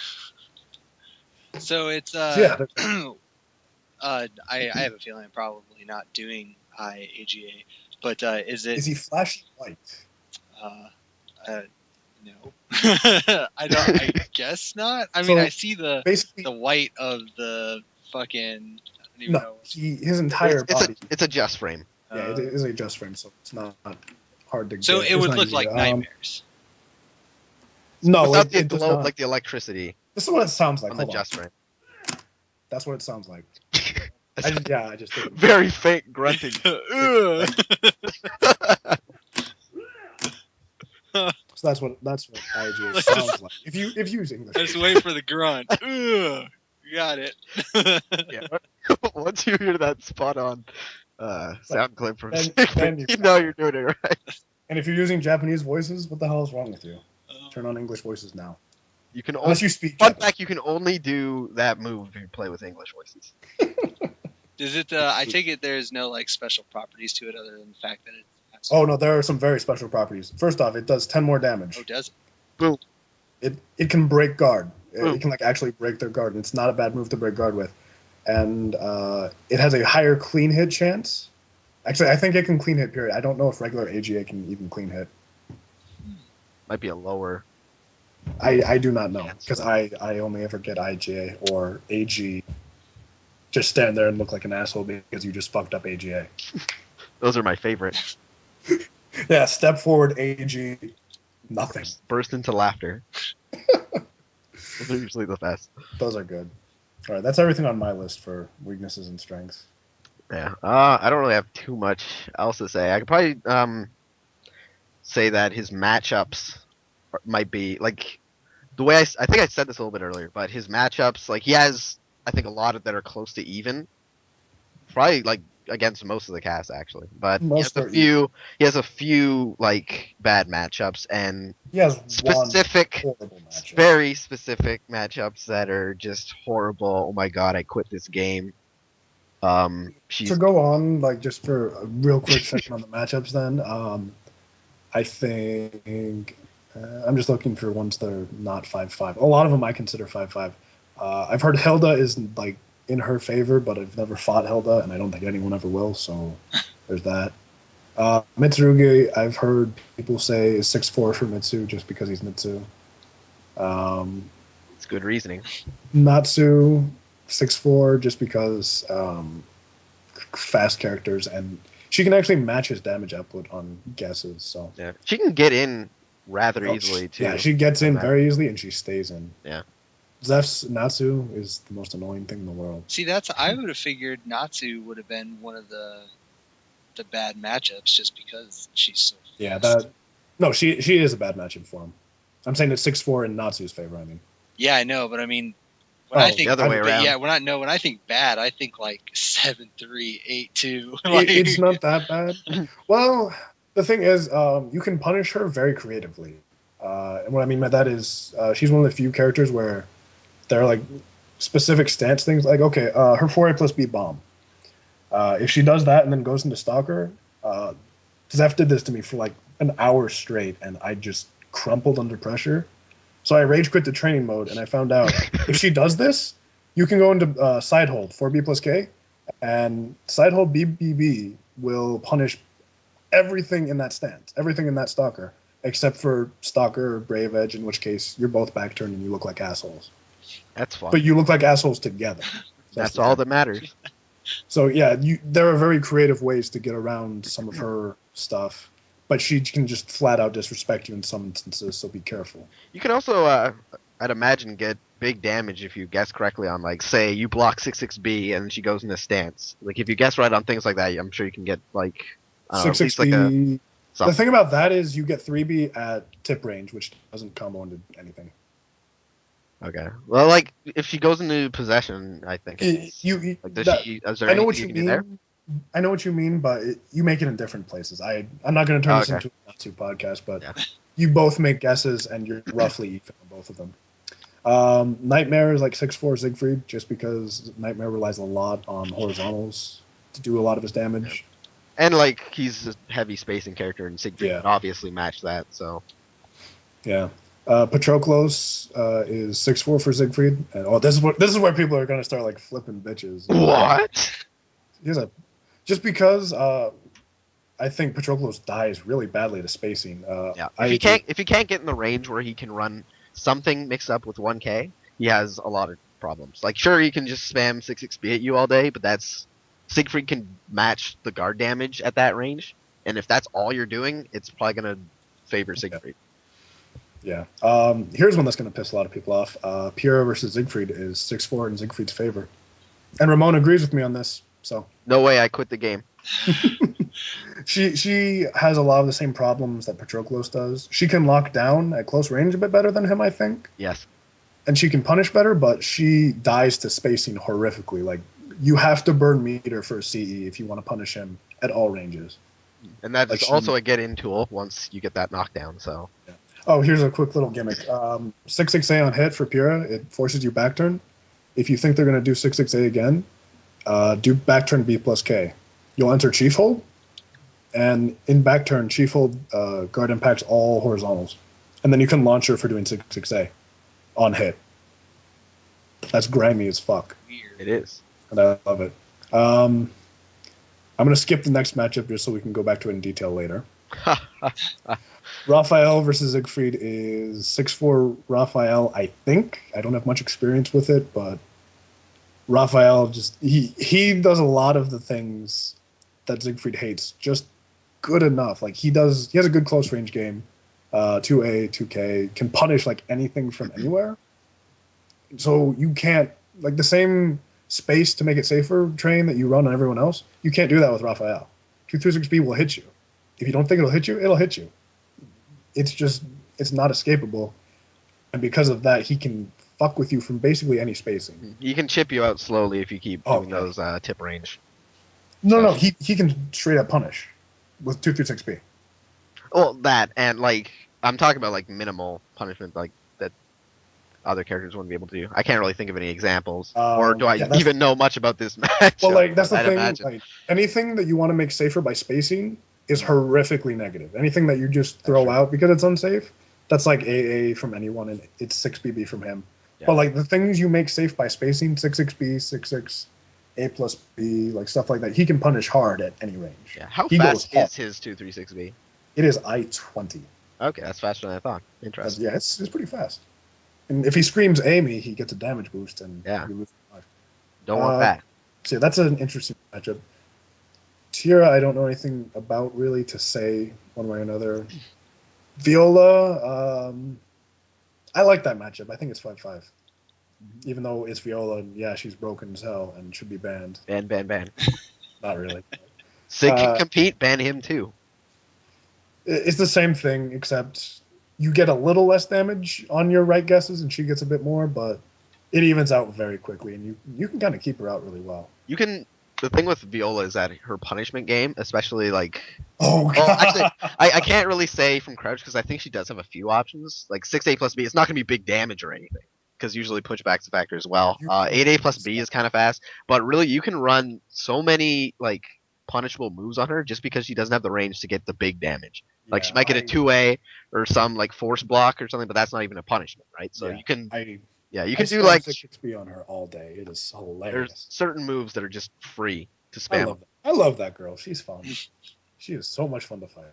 So it's yeah. I have a feeling I'm probably not doing IAGA, but is he flashing white? No. I guess not. I mean, I see the white of the fucking. I don't even know. His entire body. It's a just frame. Yeah, it is a just frame, so it's not hard to. So get. It would look like nightmares. No, without the it does glow, not. like the electricity. This is what it sounds like. On the just frame. That's what it sounds like. I just did. Very faint grunting. So that's what IGA sounds like. If you use English. Just wait for the grunt. You got it. Yeah. Once you hear that spot on sound clip from then you know you're doing it right. And if you're using Japanese voices, what the hell is wrong with you? Turn on English voices now. You can unless you speak. Fun fact: you can only do that move if you play with English voices. Does it? I take it there's no special properties to it other than the fact that it's. Oh no, there are some very special properties. First off, it does 10 more damage. Oh, does it? Boom. It can break guard. Boom. It can actually break their guard, and it's not a bad move to break guard with. And it has a higher clean hit chance. Actually, I think it can clean hit. Period. I don't know if regular AGA can even clean hit. Might be a lower. I do not know because I only ever get IGA or AG. Just stand there and look like an asshole because you just fucked up AGA. Those are my favorite. Yeah, step forward, AG, nothing. Burst into laughter. Those are usually the best. Those are good. All right, that's everything on my list for weaknesses and strengths. Yeah, I don't really have too much else to say. I could probably say that his matchups might be like the way I think I said this a little bit earlier, but his matchups, like he has, I think a lot of that are close to even, probably like against most of the cast actually, but he has a few like bad matchups and he has specific, matchup. very specific matchups that are just horrible. Oh my god, I quit this game. To go on, like just for a real quick second on the matchups, then I think I'm just looking for ones that are not 5-5. A lot of them I consider 5-5. I've heard Hilda is like in her favor, but I've never fought Hilda, and I don't think anyone ever will. So there's that. Mitsurugi, I've heard people say is 6-4 for Mitsu just because he's Mitsu. It's good reasoning. Natsu 6-4 just because fast characters, and she can actually match his damage output on guesses. So yeah, she can get in rather easily too. Yeah, she gets in very easily and she stays in. Yeah. Zeph's Natsu is the most annoying thing in the world. See, I would have figured Natsu would have been one of the bad matchups just because she's so fast. Yeah, No, she is a bad matchup for him. I'm saying it's 6-4 in Natsu's favor. I mean. Yeah, I know, but I mean, when I think the other way around. Yeah, when I think bad, I think like 7-3, 8-2. It's not that bad. Well, the thing is, you can punish her very creatively. And what I mean by that is, she's one of the few characters where there are like specific stance things. Like, okay, her 4A+B bomb. If she does that and then goes into Stalker, Zeph did this to me for like an hour straight, and I just crumpled under pressure. So I rage quit the training mode, and I found out if she does this, you can go into side hold 4B+K, and side hold BBB will punish everything in that stance, everything in that Stalker, except for Stalker or Brave Edge, in which case you're both back turned and you look like assholes. That's fun. But you look like assholes together. That's all that matters. So yeah, there are very creative ways to get around some of her stuff. But she can just flat out disrespect you in some instances, so be careful. You can also, I'd imagine, get big damage if you guess correctly on, like, say you block 6-6B and she goes in a stance. Like, if you guess right on things like that, I'm sure you can get, like, 6-6B. The thing about that is you get 3B at tip range, which doesn't combo into anything. Okay. Well, like, if she goes into possession, I think. Is there anything you can do there? I know what you mean, but you make it in different places. I'm not going to turn this into a Natsu podcast, but you both make guesses, and you're roughly even on both of them. Nightmare is like 6-4 Siegfried, just because Nightmare relies a lot on horizontals to do a lot of his damage. And, like, he's a heavy spacing character, and Siegfried would obviously match that, so... Yeah. Patroclus is 6-4 for Siegfried. And, this is where people are going to start, like, flipping bitches. What? Just because I think Patroclus dies really badly to spacing. If he can't get in the range where he can run something mixed up with 1K, he has a lot of problems. Like, sure, he can just spam 6-6B at you all day, but Siegfried can match the guard damage at that range, and if that's all you're doing, it's probably going to favor Siegfried. Yeah. Here's one that's going to piss a lot of people off. Pyrrha versus Siegfried is 6-4 in Siegfried's favor. And Ramon agrees with me on this. So no way I quit the game. She has a lot of the same problems that Patroclus does. She can lock down at close range a bit better than him, I think. Yes. And she can punish better, but she dies to spacing horrifically. Like, you have to burn meter for a CE if you want to punish him at all ranges. And that's also a get-in tool once you get that knockdown. So. Yeah. Oh, here's a quick little gimmick. 6-6A on hit for Pyrrha. It forces you back turn. If you think they're going to do 6-6A again, do back turn B+K. You'll enter Chief Hold, and in back turn, Chief Hold guard impacts all horizontals. And then you can launch her for doing 6-6A on hit. That's grimy as fuck. Weird. It is. And I love it. I'm going to skip the next matchup just so we can go back to it in detail later. Raphael versus Siegfried is 6-4 Raphael, I think. I don't have much experience with it, but Raphael just he does a lot of the things that Siegfried hates just good enough. Like he has a good close range game, 2A, 2K, can punish like anything from anywhere. So you can't like the same space to make it safer train that you run on everyone else. You can't do that with Raphael. 236B will hit you. If you don't think it'll hit you. It's not escapable. And because of that, he can fuck with you from basically any spacing. He can chip you out slowly if you keep doing those tip range. No, he can straight up punish with 236B. Well, that, and like, I'm talking about like minimal punishment, like that other characters wouldn't be able to do. I can't really think of any examples. Or do I even know much about this match? Well, like, that's the thing. Like, anything that you want to make safer by spacing is horrifically negative. Anything that you just throw out because it's unsafe, that's like AA from anyone, and it's 6BB from him. Yeah. But like the things you make safe by spacing, 6-6B, 6-6, A+B, like stuff like that, he can punish hard at any range. Yeah. How fast is his 236B? It is I-20. Okay, that's faster than I thought. Interesting. Yeah, it's pretty fast. And if he screams Amy, he gets a damage boost, and you lose life. Don't want that. So yeah, that's an interesting matchup. Tira, I don't know anything about really to say one way or another. Viola, I like that matchup. I think it's 5-5. Even though it's Viola, and yeah, she's broken as hell and should be banned. Ban. Not really. Sig can compete, ban him too. It's the same thing, except you get a little less damage on your right guesses, and she gets a bit more, but it evens out very quickly, and you can kind of keep her out really well. You can. The thing with Viola is that her punishment game, especially like. Oh god! Well, actually, I can't really say from crouch because I think she does have a few options. Like 6A plus B, it's not going to be big damage or anything because usually pushback's a factor as well. 8A plus B is kind of fast, but really you can run so many like punishable moves on her just because she doesn't have the range to get the big damage. Like she might get a 2A or some like force block or something, but that's not even a punishment, right? So you can. You can do like 6XP on her all day. It is hilarious. There's certain moves that are just free to spam. I love that girl. She's fun. She is so much fun to fight.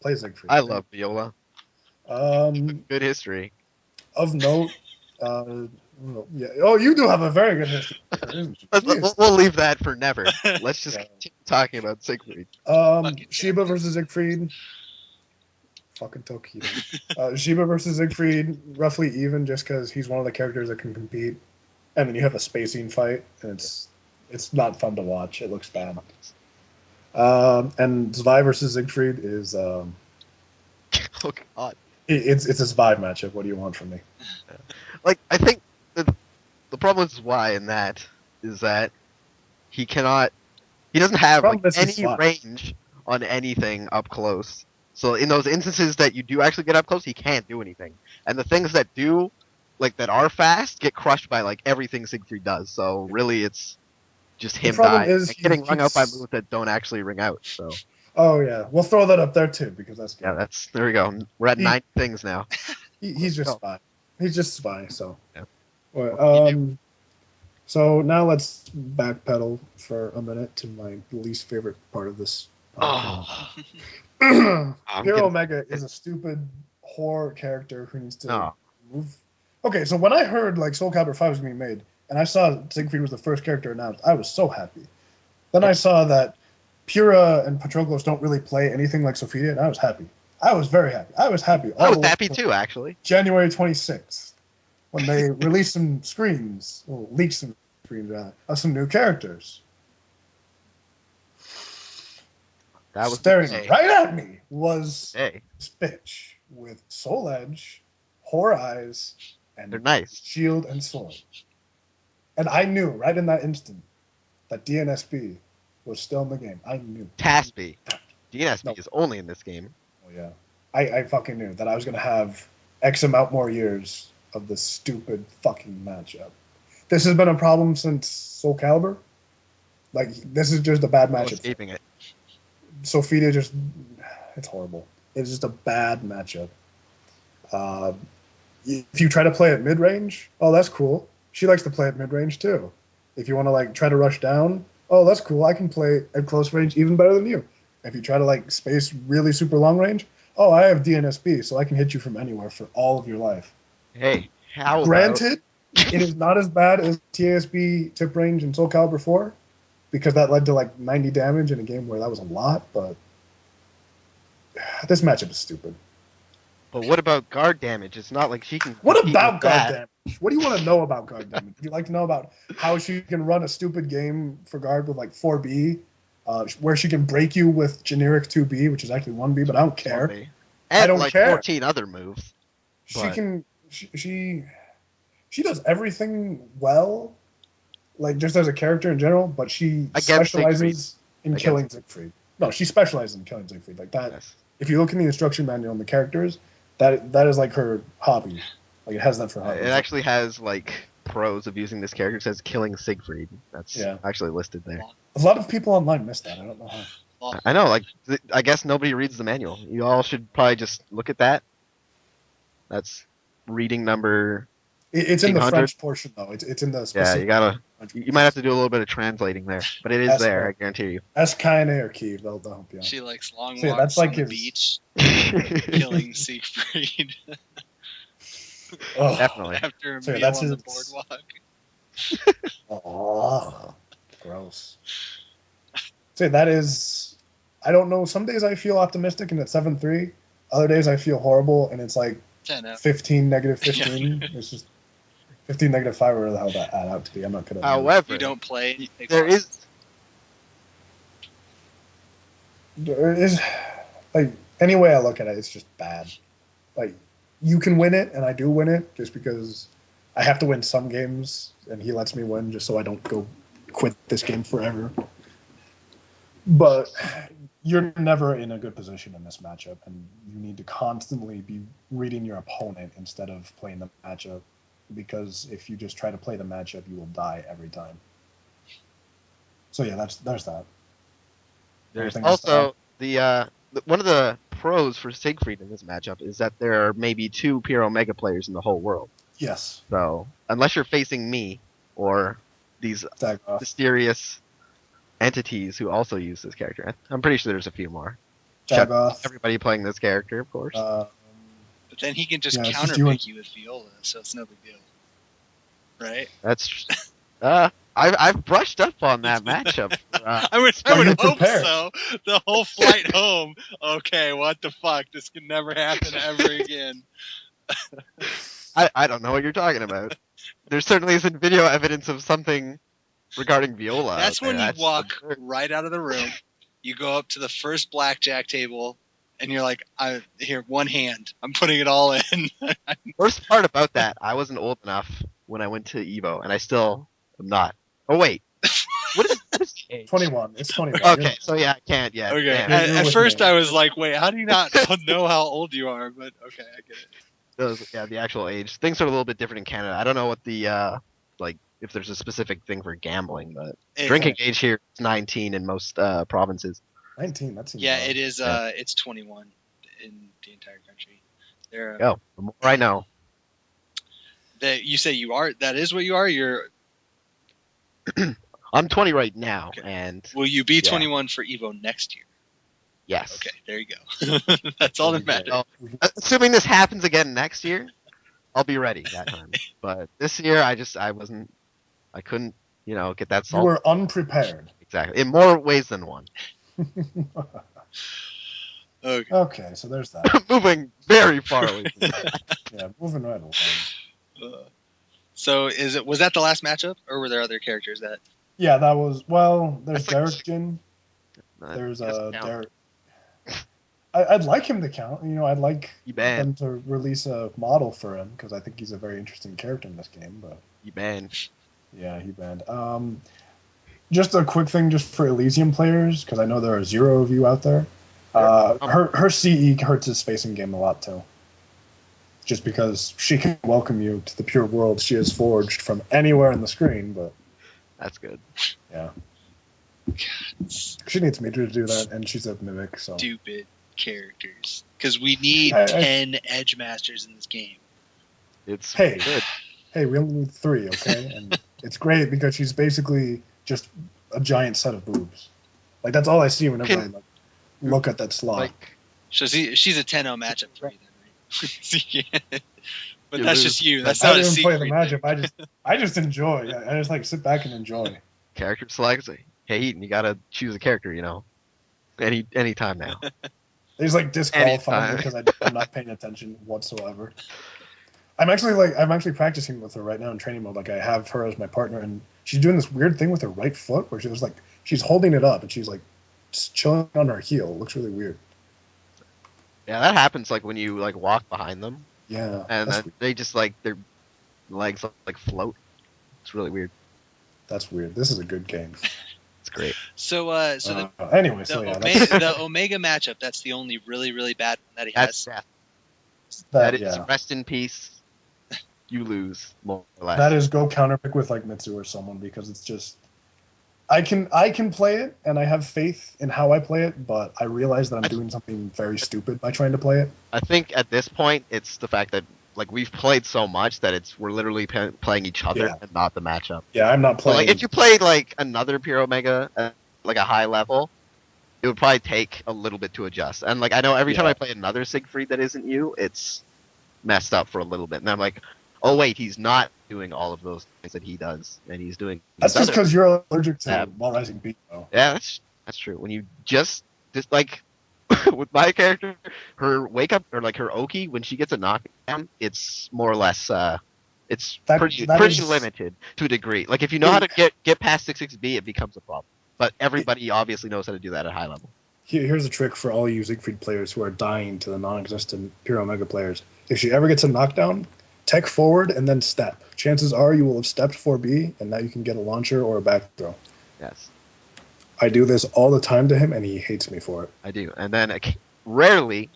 Play Siegfried. I love Viola. Good history. Of note, yeah. Oh, you do have a very good history. We'll leave that for never. Let's just continue talking about Siegfried. Sheba versus Siegfried. Fucking Tokido. Sheba versus Siegfried, roughly even, just because he's one of the characters that can compete. And then you have a spacing fight, and it's not fun to watch. It looks bad. And Zwei versus Siegfried is oh god, it's a Zwei matchup. What do you want from me? Like I think the problem with Zwei in that is that he doesn't have like, any range on anything up close. So in those instances that you do actually get up close, he can't do anything. And the things that do, like that are fast, get crushed by like everything Siegfried does. So really, it's just him dying, and getting rung out by moves that don't actually ring out. So. Oh yeah, we'll throw that up there too because that's good. Yeah. There we go. We're at 9 things now. He's just Spy. He's just Spy. So. Yeah. Well, so now let's backpedal for a minute to my least favorite part of this. Pyrrha Omega is a stupid horror character who needs to move. Okay, so when I heard like Soul Calibur 5 was being made, and I saw Siegfried was the first character announced, I was so happy. Then I saw that Pyrrha and Patroclus don't really play anything like Siefried, and I was happy. I was very happy. I was happy. I was happy too, actually. January 26th, when they released some screens, leaked some screens of some new characters. That was staring right at me was this bitch with Soul Edge, Horror Eyes, and they're nice. Shield and Sword. And I knew right in that instant that DNSB was still in the game. I knew. TASB. DNSB is only in this game. Oh yeah. I fucking knew that I was gonna have X amount more years of this stupid fucking matchup. This has been a problem since Soul Calibur. Like this is just a bad matchup. Escaping it. Sophia it's horrible. It's just a bad matchup. If you try to play at mid-range, oh, that's cool. She likes to play at mid-range too. If you want to like try to rush down, oh, that's cool. I can play at close range even better than you. If you try to like space really super long range, oh, I have DNSB, so I can hit you from anywhere for all of your life. Hey, how Granted, it is not as bad as TASB tip range in Soul Calibur 4, because that led to like 90 damage in a game where that was a lot, but this matchup is stupid. But what about guard damage? It's not like she can. What about guard damage? What do you want to know about guard damage? Would you like to know about how she can run a stupid game for guard with like 4B, where she can break you with generic 2B, which is actually 1B, but I don't care. 1B. And I don't like care. 14 other moves. She can. She does everything well, like just as a character in general, but she specializes in killing Siegfried. No, she specializes in killing Siegfried. Like that. Yes. If you look in the instruction manual on the characters, that is like her hobby. Like it has that for hobby. It actually has like pros of using this character. It says killing Siegfried. That's actually listed there. A lot of people online missed that. I don't know how. I know. Like I guess nobody reads the manual. You all should probably just look at that. That's reading number. It's in the French portion though. It's in the specific. Yeah, you might have to do a little bit of translating there, but it is there. I guarantee you. Eskine or Kiev, they'll help you out. She likes long So, walks that's like on the his- beach, killing Siegfried Oh, Definitely. after a Sorry, meal that's on the his- boardwalk. oh, gross. So that is. I don't know. Some days I feel optimistic and it's 7-3. Other days I feel horrible and it's like 10-0. 15, -15. It's just 15, -5, whatever the hell that add out to be. I'm not gonna. However, You don't play. there is There is like Any way I look at it, it's just bad. Like, you can win it, and I do win it, just because I have to win some games, and he lets me win just so I don't go quit this game forever. But you're never in a good position in this matchup, and you need to constantly be reading your opponent instead of playing the matchup, because if you just try to play the matchup, you will die every time. So yeah, there's that. There's also one of the pros for Siegfried in this matchup is that there are maybe 2 Pyrrha Omega players in the whole world. Yes. So unless you're facing me or these mysterious entities who also use this character, I'm pretty sure there's a few more. Everybody playing this character, of course. But then he can just counterpick you with Viola, so it's no big deal, right? That's I've brushed up on that matchup. I would hope so. The whole flight home. Okay, what the fuck? This can never happen ever again. I don't know what you're talking about. There certainly isn't video evidence of something regarding Viola. That's when you walk right out of the room. You go up to the first blackjack table, and you're like, here, one hand. I'm putting it all in. Worst part about that, I wasn't old enough when I went to Evo, and I still am not. Oh, wait. What is this age? 21. It's 21. Okay, so yeah, I can't yet. Okay. At first I was like, wait, how do you not know how old you are? But okay, I get it. The actual age. Things are a little bit different in Canada. I don't know what the, if there's a specific thing for gambling, but drinking age here is 19 in most provinces. 19, that's yeah, it is. It's 21 in the entire country. The more I know. You say you are. That is what you are. You're. I'm 20 right now, okay. And will you be 21 for Evo next year? Yes. Okay, there you go. That's all that matters. Assuming this happens again next year, I'll be ready that time. But this year, I couldn't, get that salt. You were unprepared. Exactly, in more ways than one. Okay, so there's that. Moving very far away from that. Yeah, moving right along. So was that the last matchup, or were there other characters that? Yeah, that was. Well, there's Derek Jin. There's Derek. I'd like him to count. I'd like them to release a model for him because I think he's a very interesting character in this game. But he banned. Yeah, he banned. Just a quick thing, just for Elysium players, because I know there are 0 of you out there. Her CE hurts his spacing game a lot too. Just because she can welcome you to the pure world she has forged from anywhere on the screen, but that's good. Yeah. She needs me to do that, and she's a mimic, so stupid characters. Because we need 10 edge masters in this game. It's good. Hey, we only need 3, okay? And it's great because she's basically just a giant set of boobs. Like that's all I see whenever I look at that slot. So she's a 10-0 matchup for you then. But that's just you. That's not a secret. I didn't play the matchup. I just enjoy. I just like sit back and enjoy. Character select. Hey, Eaton, you gotta choose a character. Any time now. They just disqualify me because I'm not paying attention whatsoever. I'm actually practicing with her right now in training mode. Like I have her as my partner, and she's doing this weird thing with her right foot where she's holding it up and she's chilling on her heel. It looks really weird. Yeah, that happens when you walk behind them. Yeah. And then they just their legs float. It's really weird. That's weird. This is a good game. It's great. So anyway, the Omega matchup, that's the only really, really bad one that he has. That is rest in peace. You lose, more or less. That is go counterpick with Mitsu or someone because it's just I can play it, and I have faith in how I play it, but I realize that I'm doing something very stupid by trying to play it. I think at this point, it's the fact that we've played so much that we're literally playing each other and not the matchup. Yeah, I'm not playing. If you played another Pyrrha Omega at a high level, it would probably take a little bit to adjust. And I know every time I play another Siegfried that isn't you, it's messed up for a little bit, and I'm like, oh wait, he's not doing all of those things that he does, and he's doing. That's just because you're allergic to While Rising Beat, though. Yeah, that's true. When you just with my character, her wake up or her Oki, when she gets a knockdown, it's more or less it's pretty limited to a degree. If you know how to get past 6B, it becomes a problem. But everybody obviously knows how to do that at high level. Here's a trick for all you Siegfried players who are dying to the non-existent Pyrrha Omega players. If she ever gets a knockdown, tech forward and then step. Chances are you will have stepped 4B, and now you can get a launcher or a back throw. Yes. I do this all the time to him, and he hates me for it. I do. And then rarely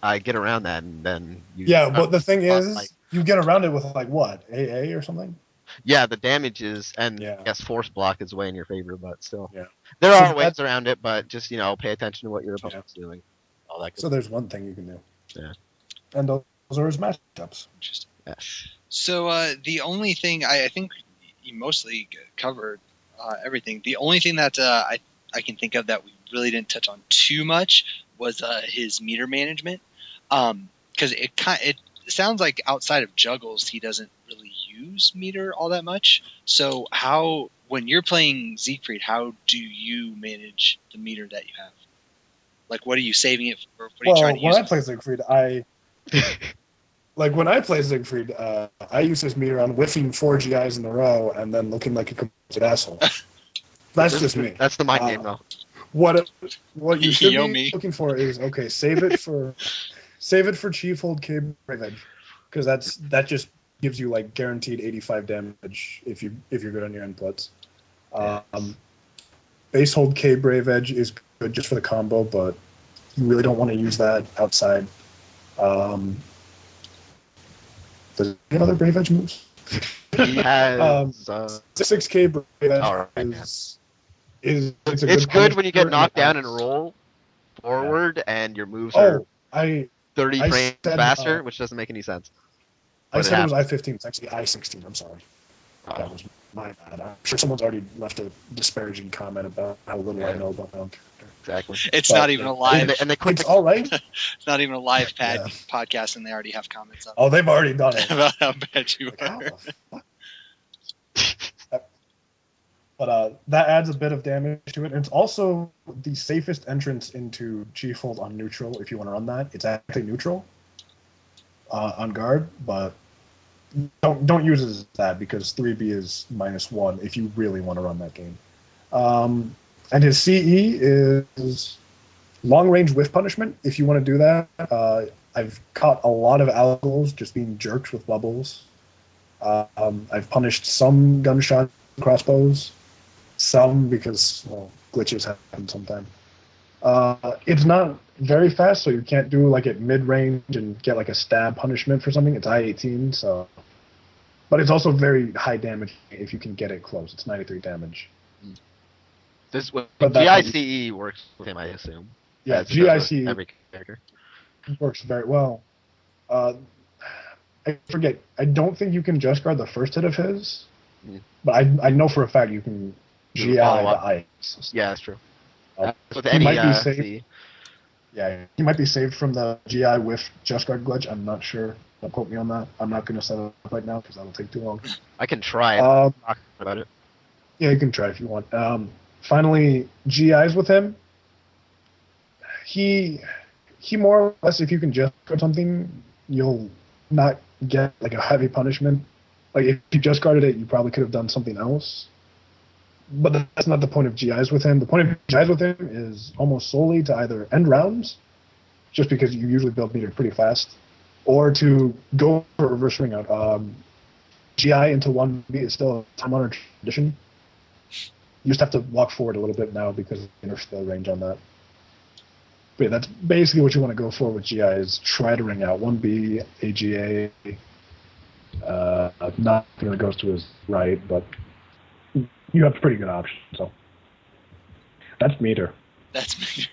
I get around that, and then you... Yeah, but the thing is, you get around it with, like, what? AA or something? Yeah, the damage is, and Yeah. yes, force block is way in your favor, but still. Yeah. There So are ways around it, but just, pay attention to what your opponent's doing. All that good So there's one thing you can do. Yeah. And those are his matchups. Interesting. Yes. So the only thing I think you mostly covered everything. The only thing that I can think of that we really didn't touch on too much was his meter management, because it sounds like outside of juggles he doesn't really use meter all that much. So when you're playing Siegfried, how do you manage the meter that you have? Like, what are you saving it for? What are you trying to use? When I play Siegfried, when I play Siegfried, I use this meter on whiffing 4 GIs in a row and then looking like a complete asshole. That's just me. That's the mind game, though. What you should be looking for is, okay, save it for Chief Hold K Brave Edge, because that just gives you like guaranteed 85 damage if you're good on your inputs. Base Hold K Brave Edge is good just for the combo, but you really don't want to use that outside. Does he have other Brave Edge moves? He has 6K Brave Edge it's good when you get knocked down and roll forward and your moves are 30 frames faster, which doesn't make any sense. I said it was I-15. It's actually I-16. I'm sorry. That was my bad. I'm sure someone's already left a disparaging comment about how little I know about my own character. Exactly. It's not even a live. It's all right. It's not even a live podcast, and they already have comments up. Oh, they've already done it. About how bad you are. But that adds a bit of damage to it. And it's also the safest entrance into Chief Hold on neutral if you want to run that. It's actually neutral on guard, but don't use it as that because 3B is -1 if you really want to run that game. And his CE is long-range whiff punishment if you want to do that. I've caught a lot of algos just being jerked with bubbles. I've punished some gunshot crossbows. Some because glitches happen sometimes. It's not very fast, so you can't do like at mid-range and get like a stab punishment for something. It's I-18, so. But it's also very high damage if you can get it close. It's 93 damage. GICE works with him, I assume. Yeah, GICE every character works very well. I forget. I don't think you can just guard the first hit of his, but I know for a fact you can. GI to ice. Yeah, that's true. With he might be saved. Yeah, he might be saved from the GI with Just Guard glitch. I'm not sure. Don't quote me on that. I'm not going to set it up right now because that'll take too long. I can try it. Talk about it. Yeah, you can try if you want. Finally, GIs with him. He more or less, if you can just guard something, you'll not get like a heavy punishment. Like if you just guarded it, you probably could have done something else. But that's not the point of GIs with him. The point of GIs with him is almost solely to either end rounds, just because you usually build meter pretty fast, or to go for a reverse ring out. GI into 1B is still a time-honored tradition. You just have to walk forward a little bit now because of the inertia range on that. But yeah, that's basically what you want to go for with GI is try to ring out 1B, AGA, nothing that goes to his right, but you have pretty good options. So that's meter. That's meter.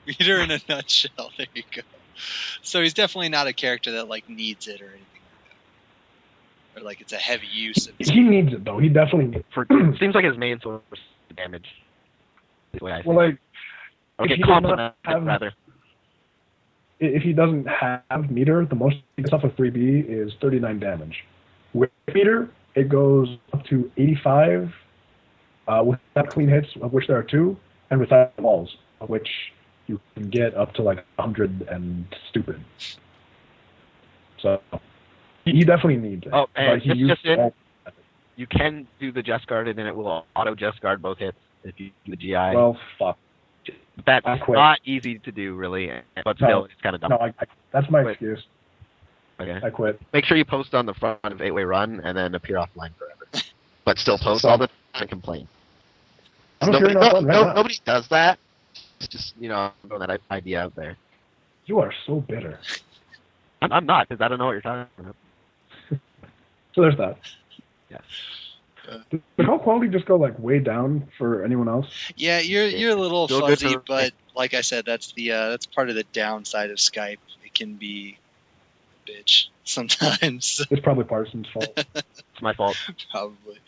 Meter in a nutshell. There you go. So he's definitely not a character that like needs it or anything like that, or like it's a heavy use. He needs it though. He definitely needs it. Seems like his main source of damage. Well, like if he doesn't have meter, the most stuff with 3B is 39 damage. With meter, it goes up to 85 without clean hits, of which there are 2, and without walls, of which you can get up to like 100 and stupid. So he definitely needs it. Oh, and you can do the just guarded, and it will auto just guard both hits if you do the GI. Well, fuck. That's I quit. not easy to do, really, but still, it's kind of dumb. No, that's my Quit. excuse. Okay. I quit. Make sure you post on the front of 8-Way Run and then appear offline forever. But still post all the time and complain. I'm appearing offline right now. Nobody does that. It's just, I'm throwing that idea out there. You are so bitter. I'm not, because I don't know what you're talking about. So there's that. Yes. Did call quality just go like way down for anyone else? Yeah, you're a little Still good fuzzy, for- but like I said, that's part of the downside of Skype. It can be a bitch sometimes. It's probably Parsons' fault. It's my fault. Probably.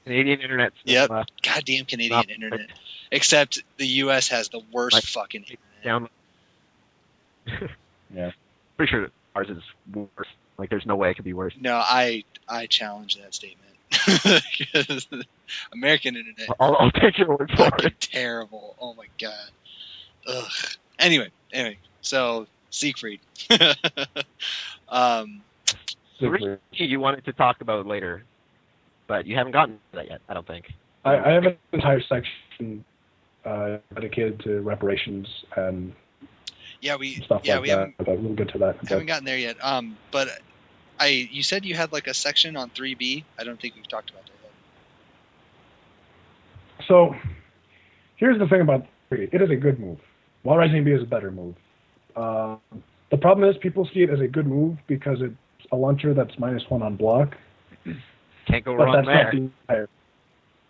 Canadian internet. Yep. Goddamn Canadian internet. Except the U.S. has the worst fucking internet. Down. Yeah. Pretty sure ours is worse. Like, there's no way it could be worse. No, I challenge that statement. American internet I'll take your word for fucking it. terrible. Oh my god. Ugh. Anyway, so Siegfried. Three you wanted to talk about later, but you haven't gotten to that yet, I don't think. I have an entire section dedicated to reparations and stuff like that. But we'll get to that. Haven't gotten there yet. But you said you had like a section on 3B. I don't think we've talked about that yet. So here's the thing about 3. It is a good move. While Rising B is a better move. The problem is people see it as a good move because it's a launcher that's -1 on block. Can't go But wrong that's there. not the entire.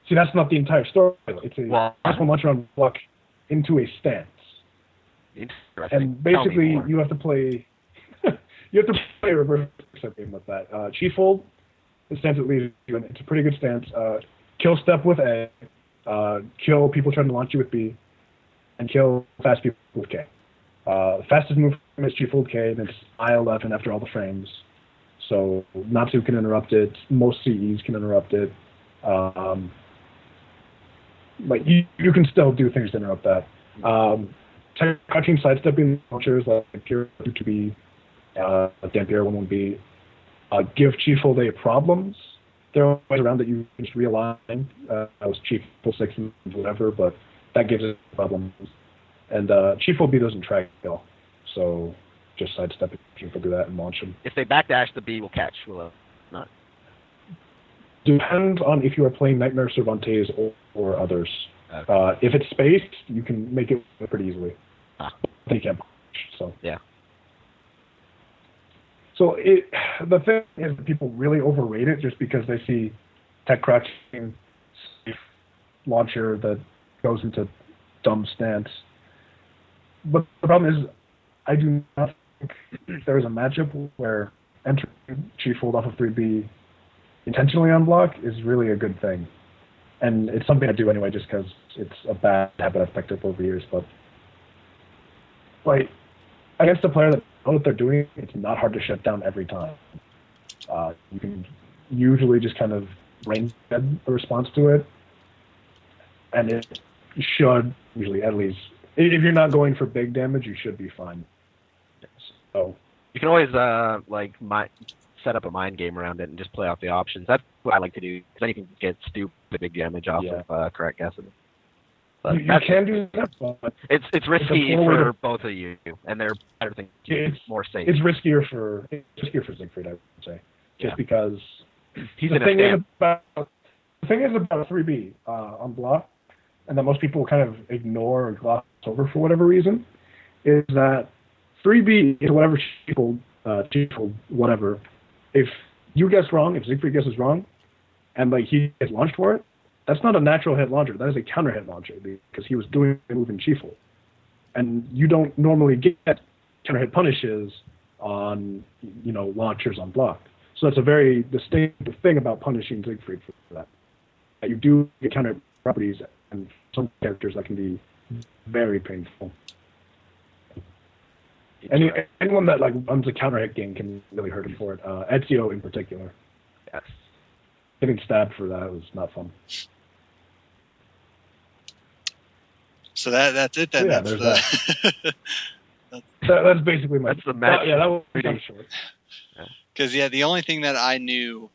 See, that's not the entire story. It's a -1 launcher on block into a stance. Interesting. And basically, Tell me more. you have to play. You have to play a reverse game with that. Chief hold, the stance it leaves you in. It's a pretty good stance. Kill step with A, kill people trying to launch you with B, and kill fast people with K. The fastest move is Chief hold K, and it's I11 after all the frames. So Natsu can interrupt it. Most CEs can interrupt it. But you can still do things to interrupt that. Crouching sidestepping launchers like Pyrrha 2B, Dampier 1-1B, give Chief hold A problems. There are ways around that you can just realign. That was Chief hold 6 and whatever, but that gives it problems. And Chief hold B doesn't track at all. So just sidestep it, Chief will do that and launch him. If they backdash, the B will catch. Will it not? Depends on if you are playing Nightmare Cervantes or others. Okay. If it's spaced, you can make it pretty easily. They can't push, so. Yeah. So the thing is that people really overrate it just because they see tech crouching safe launcher that goes into dumb stance. But the problem is, I do not think there is a matchup where entering Chief hold off of 3B intentionally on block is really a good thing. And it's something I do anyway just because it's a bad habit I've picked up over years. But like against a player that knows what they're doing, it's not hard to shut down every time. You can usually just kind of brain dead a response to it. And it should usually, at least, if you're not going for big damage, you should be fine. So You can always set up a mind game around it and just play off the options. That's what I like to do, because then you can get stupid big damage off of correct guessing. But you can do that, but it's risky for both of you, and there are better things to do, more safe. It's riskier for Siegfried, I would say, just because He's the in a thing stance. the thing is about 3B on block, and that most people kind of ignore or gloss over for whatever reason, is that 3B is whatever people whatever. If you guess wrong, if Siegfried guesses wrong, and he gets launched for it, that's not a natural hit launcher. That is a counter hit launcher because he was doing a move in Chief hold. And you don't normally get counter hit punishes on launchers on block. So that's a very distinctive thing about punishing Siegfried for that. You do get counter hit properties, and some characters that can be very painful. Anyone that runs a counter hit game can really hurt him for it. Ezio in particular. Yes. Getting stabbed for that was not fun. So that's it then. Yeah, that's there's that's basically my. That's the match. That was kind of short. Because the only thing that I knew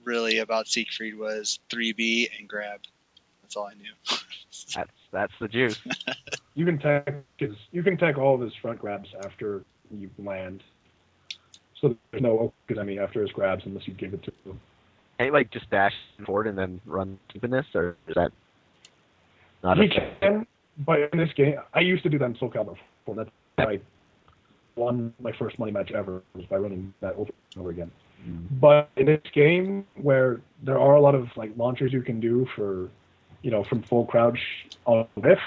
really about Siegfried was 3B and grab. That's all I knew. That's the juice. You can tech all of his front grabs after you land. So there's no Okazemi after his grabs unless you give it to him. Can he like just dash forward and then run keeping this, or is that not? He can, but in this game, I used to do that in Soul Calibur 4. That's how I won my first money match ever, was by running that over and over again. But in this game, where there are a lot of like launchers you can do for, from full crouch on whiff,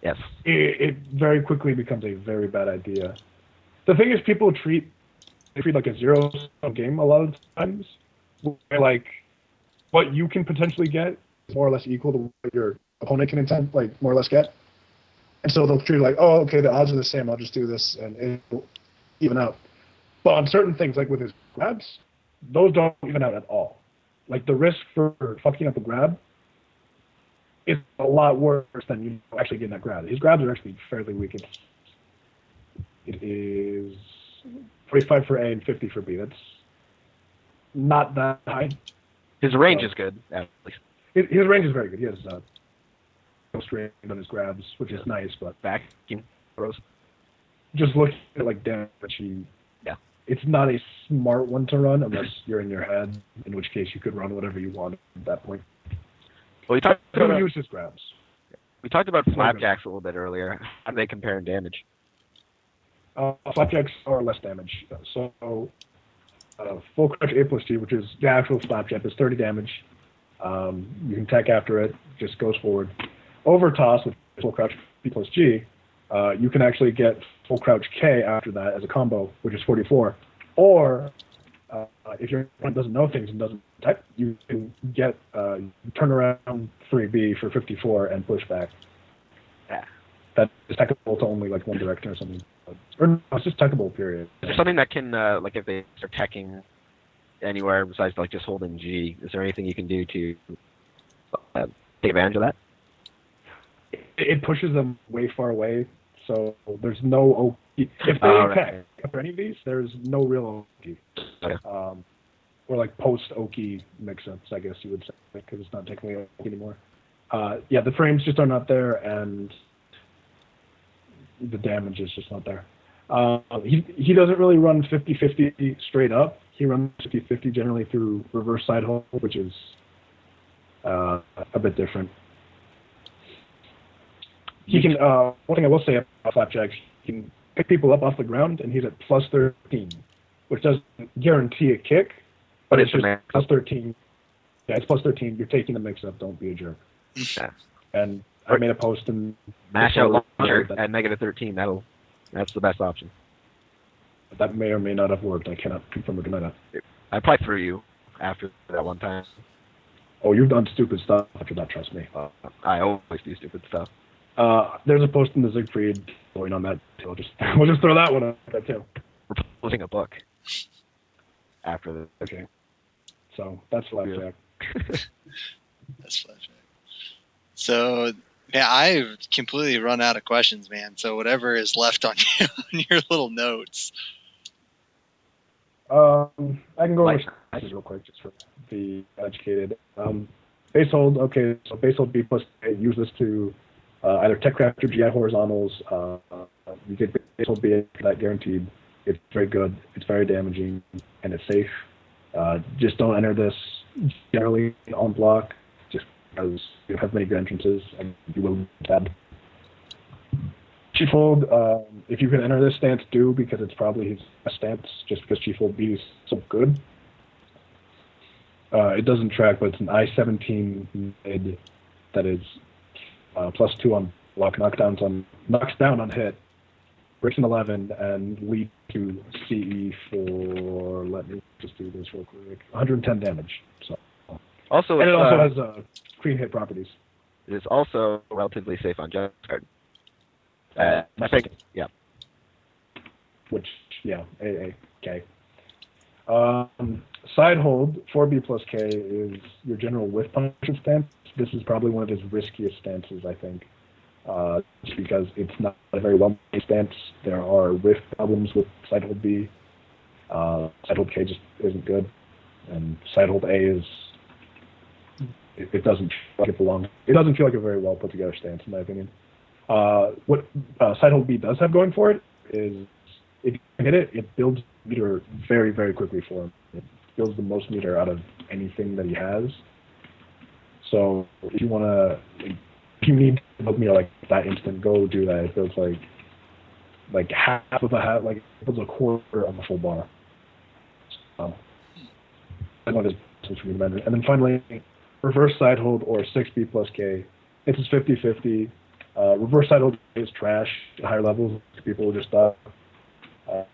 yes, it very quickly becomes a very bad idea. The thing is, people treat like a zero-sum game a lot of times, where like what you can potentially get is more or less equal to what your opponent can more or less get. And so they'll treat it like, oh, okay, the odds are the same, I'll just do this, and it'll even out. But on certain things, like with his grabs, those don't even out at all. Like the risk for fucking up a grab is a lot worse than you actually getting that grab. His grabs are actually fairly weak. It is 45 for A and 50 for B. That's not that high. His range is good, at least. His range is very good. He has most range on his grabs, which is nice, but Backing throws. Just looking at like damage, it's not a smart one to run unless you're in your head, in which case you could run whatever you want at that point. Well, we talked about use his grabs. We talked about flapjacks a little bit earlier. How do they compare in damage? Flapjacks are less damage. So full crouch A plus G, which is the actual flapjack, is 30 damage. You can tech after it, just goes forward. Over toss with full crouch B plus G, you can actually get full crouch K after that as a combo, which is 44. Or if your opponent doesn't know things and doesn't tech, you can get turn around 3B for 54 and push back. Yeah. That is techable to only like one direction or something. Or no, it's just techable, period. Is there something that can, like if they start teching anywhere besides like just holding G, is there anything you can do to take advantage of that? It pushes them way far away, so there's no OP. If they tech after any of these, there's no real OP. Okay. Or like post-Oki mix-ups, I guess you would say, because it's not technically Oki anymore. The frames just are not there, and the damage is just not there. He doesn't really run 50-50 straight up. He runs 50-50 generally through reverse side hold, which is a bit different. He can. One thing I will say about Flapjack, he can pick people up off the ground, and he's at plus 13, which doesn't guarantee a kick, but it's just plus 13. Yeah, it's plus 13. You're taking the mix-up. Don't be a jerk. Yeah. And I made a post and mash out launcher at negative 13. That's the best option. That may or may not have worked. I cannot confirm or deny that. I probably threw you after that one time. Oh, you've done stupid stuff after that. Trust me. I always do stupid stuff. There's a post in the Siegfried going on that. We'll just throw that one up there too. We're posting a book after this. Okay. So that's Flapjack. That's Flapjack. So, yeah, I've completely run out of questions, man. So whatever is left on your little notes. I can go over this real quick just for the educated. Base hold, okay, so base hold B plus A, use this to either tech craft or GI horizontals. You get base hold B for that guaranteed. It's very good, it's very damaging, and it's safe. Just don't enter this generally on block, just because you don't have many good entrances and you will be tabbed. Chief hold, if you can enter this stance, do, because it's probably his best stance, just because Chief hold B is so good. It doesn't track, but it's an I-17 mid that is +2 on block, knocks down on hit, breaks an 11, and lead to CE for, let me just do this real quick, 110 damage. So. Also, and it also has clean hit properties. It is also relatively safe on Just Guard. I think, yeah. Which, yeah, okay. Side hold, 4B plus K is your general whiff punishment stance. This is probably one of his riskiest stances, I think. Just because it's not a very well-made stance. There are whiff problems with side hold B. Side hold K just isn't good. And side hold A is it doesn't feel like it belongs. It doesn't feel like a very well put together stance, in my opinion. What Sidehold B does have going for it is, if you hit it, it builds meter very, very quickly for him. It builds the most meter out of anything that he has. So if you want to, if you need to build meter like that instant, go do that. It builds like half of a half, like it builds a quarter on the full bar. That's one of his for me to mention. And then finally, reverse Sidehold or 6B plus K. It's 50-50. Reverse Sidehold is trash at higher levels. People will just stop.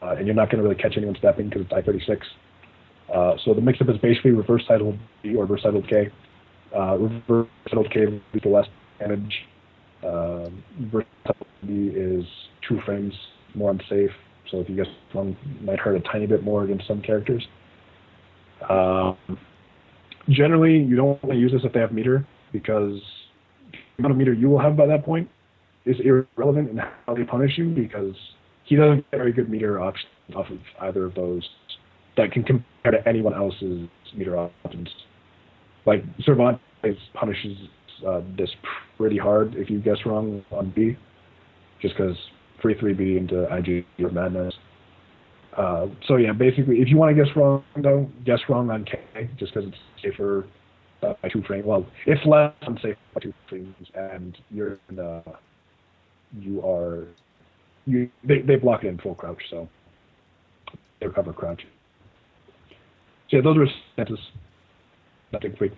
And you're not going to really catch anyone stepping because it's I-36. So the mix-up is basically reverse Sidehold B or reverse Sidehold K. Reverse Sidehold K will do the less damage. Reverse Sidehold B is true frames, more unsafe. So if you guess one, might hurt a tiny bit more against some characters. Generally, you don't want to use this if they have meter, because the amount of meter you will have by that point is irrelevant in how they punish you, because he doesn't get very good meter options off of either of those that can compare to anyone else's meter options. Like, Cervantes punishes this pretty hard if you guess wrong on B, just because free 3B into IG or madness. So yeah, basically, if you want to guess wrong, though, guess wrong on K, just because it's safer by 2 frames. Well, it's less unsafe by 2 frames, and they block it in full crouch, so they recover crouch. So yeah, those are stances. Nothing quick.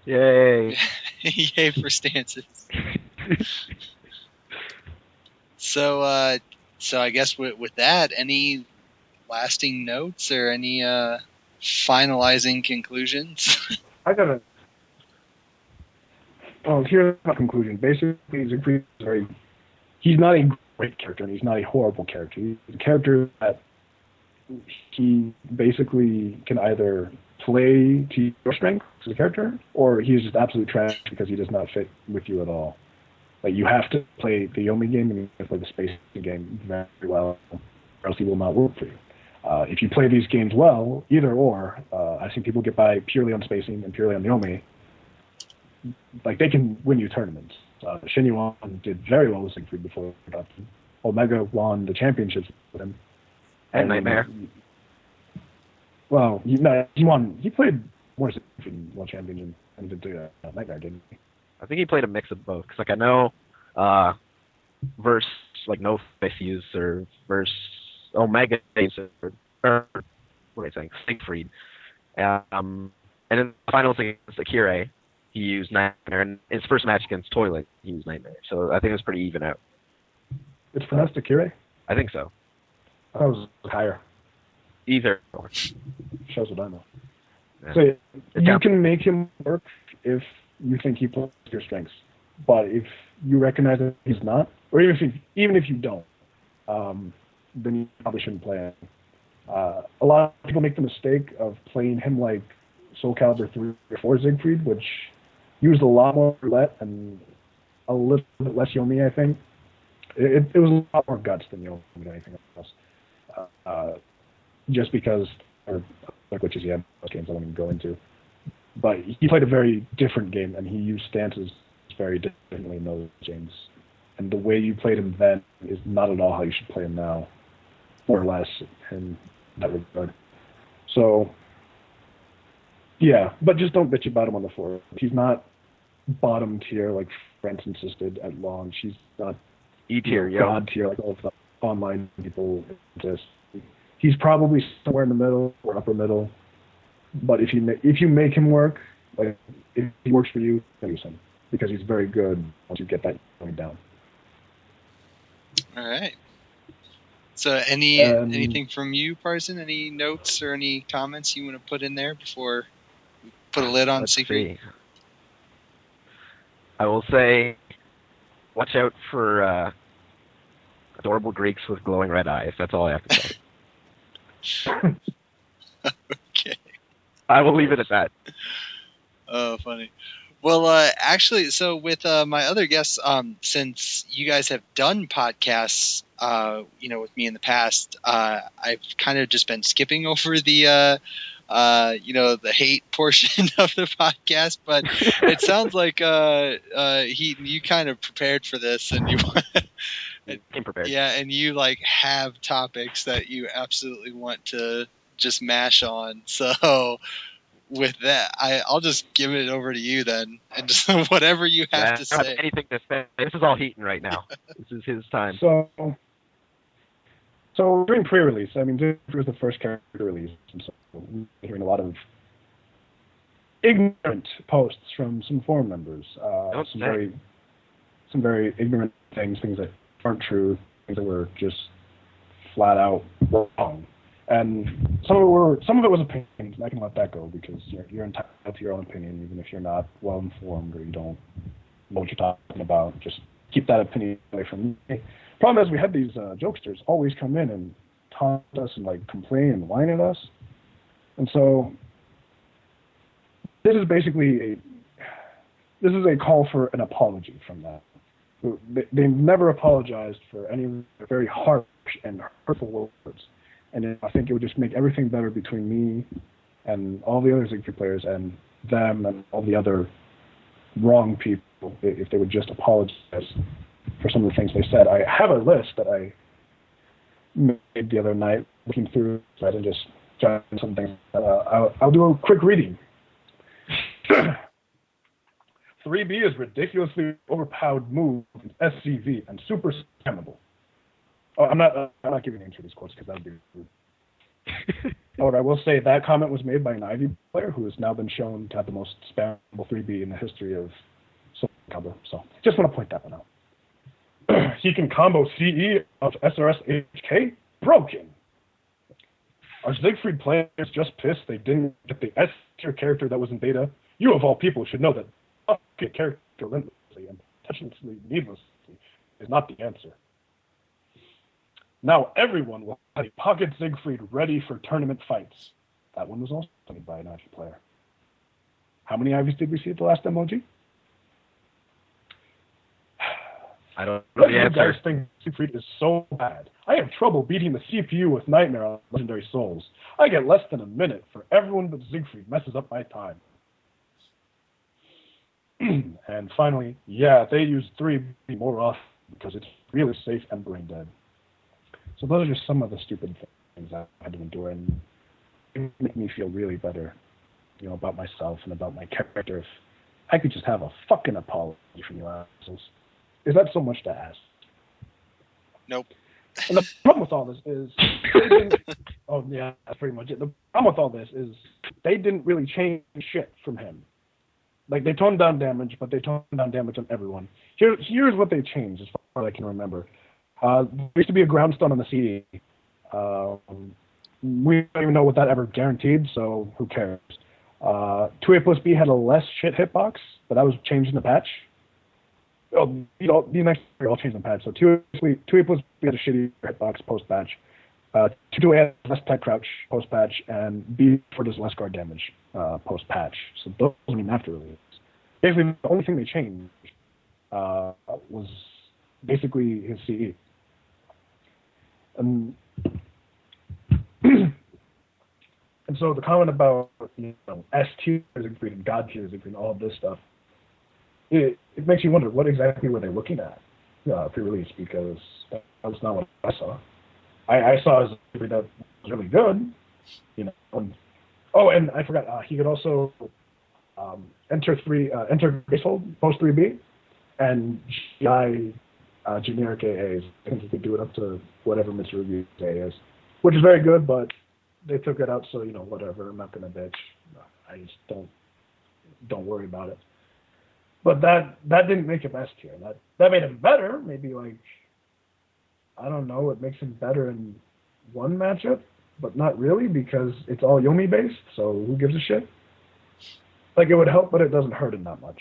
Yay! Yay for stances. So I guess with that, any lasting notes or any finalizing conclusions? I gotta. Oh, here's my conclusion. Basically, Siegfried is he's not a great character, and he's not a horrible character. He's a character that he basically can either play to your strengths as a character, or he's just absolute trash because he does not fit with you at all. Like, you have to play the Yomi game and you have to play the spacing game very well, or else he will not work for you. If you play these games well, either or, I've seen people get by purely on spacing and purely on Yomi. Like, they can win you tournaments. Shin Yuan did very well with Siegfried before adopted. Omega won the championships with him. And Nightmare. Well, he played more Siegfried and won champion and did the Nightmare, didn't he? I think he played a mix of both. Cause, like, I know versus like no face use or versus Omega or what am I saying? Siegfried. And in the finals against Akira, he used Nightmare, and his first match against Toilet, he used Nightmare. So I think it was pretty even out. It's pronounced Akira? I think so. I thought it was higher. Either or. Shows what I know. Yeah. So you can make him work if you think he plays your strengths, but if you recognize that he's not, or even if you don't, then you probably shouldn't play him. A lot of people make the mistake of playing him like Soul Calibur 3 or 4 Siegfried, which used a lot more roulette and a little bit less Yomi, I think. It was a lot more guts than Yomi than anything else. Just because, or like which is yeah, games I won't even go into. But he played a very different game, and he used stances very differently in those games. And the way you played him then is not at all how you should play him now, more or less, in that regard. So, yeah, but just don't bitch about him on the floor. He's not bottom tier like France insisted at launch. He's not E-tier, God tier like all of the online people exist. He's probably somewhere in the middle or upper middle. But if you make him work, like if he works for you, use him, because he's very good once you get that going down. All right. So anything from you, Parson? Any notes or any comments you want to put in there before we put a lid on Siegfried? I will say, watch out for adorable Greeks with glowing red eyes. That's all I have to say. Okay. I will leave it at that. Oh, funny. Well, actually, so with my other guests, since you guys have done podcasts, with me in the past, I've kind of just been skipping over the the hate portion of the podcast, but it sounds like you kind of prepared for this, and you Came prepared. yeah, and you like have topics that you absolutely want to just mash on. So with that, I'll just give it over to you then, and just whatever you have to I don't say. have anything to say. This is all Heaton right now. This is his time. So during pre-release, I mean, this was the first character release, and so we're hearing a lot of ignorant posts from some forum members. Some very ignorant things that aren't true, things that were just flat out wrong. And some of it was opinions, and I can let that go because you're entitled to your own opinion, even if you're not well informed or you don't know what you're talking about. Just keep that opinion away from me. Problem is, we had these jokesters always come in and taunt us and like complain and whine at us, and so this is basically a call for an apology from that. They never apologized for any very harsh and hurtful words, and I think it would just make everything better between me and all the other Siegfried players and them and all the other wrong people if they would just apologize for some of the things they said. I have a list that I made the other night, looking through it and just jotting some things. I'll do a quick reading. 3B is ridiculously overpowered move, SCV, and super spammable. Oh, I'm not giving names for these quotes because that would be rude. However, I will say that comment was made by an Ivy player who has now been shown to have the most spammable 3B in the history of SoulCast. So just want to point that one out. He can combo CE of SRS HK? Broken. Are Siegfried players just pissed they didn't get the S tier character that was in beta? You of all people should know that a character relentlessly and potentially needlessly is not the answer. Now everyone will have a pocket Siegfried ready for tournament fights. That one was also made by an Ivy player. How many Ivies did we see at the last MOG? I don't know the answer. You guys think Siefried is so bad. I have trouble beating the CPU with Nightmare on Legendary Souls. I get less than a minute for everyone but Siegfried messes up my time. And finally, yeah, they use 3B more often because it's really safe and brain dead. So those are just some of the stupid things I had to endure, and it made me feel really better, about myself and about my character. If I could just have a fucking apology from you assholes. Is that so much to ask? Nope. And the problem with all this is, oh yeah, that's pretty much it. The problem with all this is they didn't really change shit from him. Like, they toned down damage, but they toned down damage on everyone. Here's what they changed, as far as I can remember. There used to be a groundstone on the CD. We don't even know what that ever guaranteed, so who cares? 2A plus B had a less shit hitbox, but that was changed in the patch. Oh, the next year all changed in the patch. So 2A plus B had a shitty hitbox post-patch. 2A had less tech crouch post-patch, and B for does less guard damage post-patch. So those I mean after release. Basically, the only thing they changed was basically his CE. And so the comment about S tier Siegfried and God tier Siegfried and all of this stuff, it makes you wonder what exactly were they looking at pre-release, because that was not what I saw. I saw a Siegfried that was really good, And I forgot he could also enter Gracehold post 3B and GI generic AAs. I think he could do it up to whatever Mitsurugi AA is, which is very good, but they took it out, so whatever. I'm not gonna bitch. I just don't worry about it. But that didn't make him S tier. That made him better. Maybe I don't know. It makes him better in one matchup, but not really, because it's all Yomi based. So who gives a shit? Like, it would help, but it doesn't hurt him that much.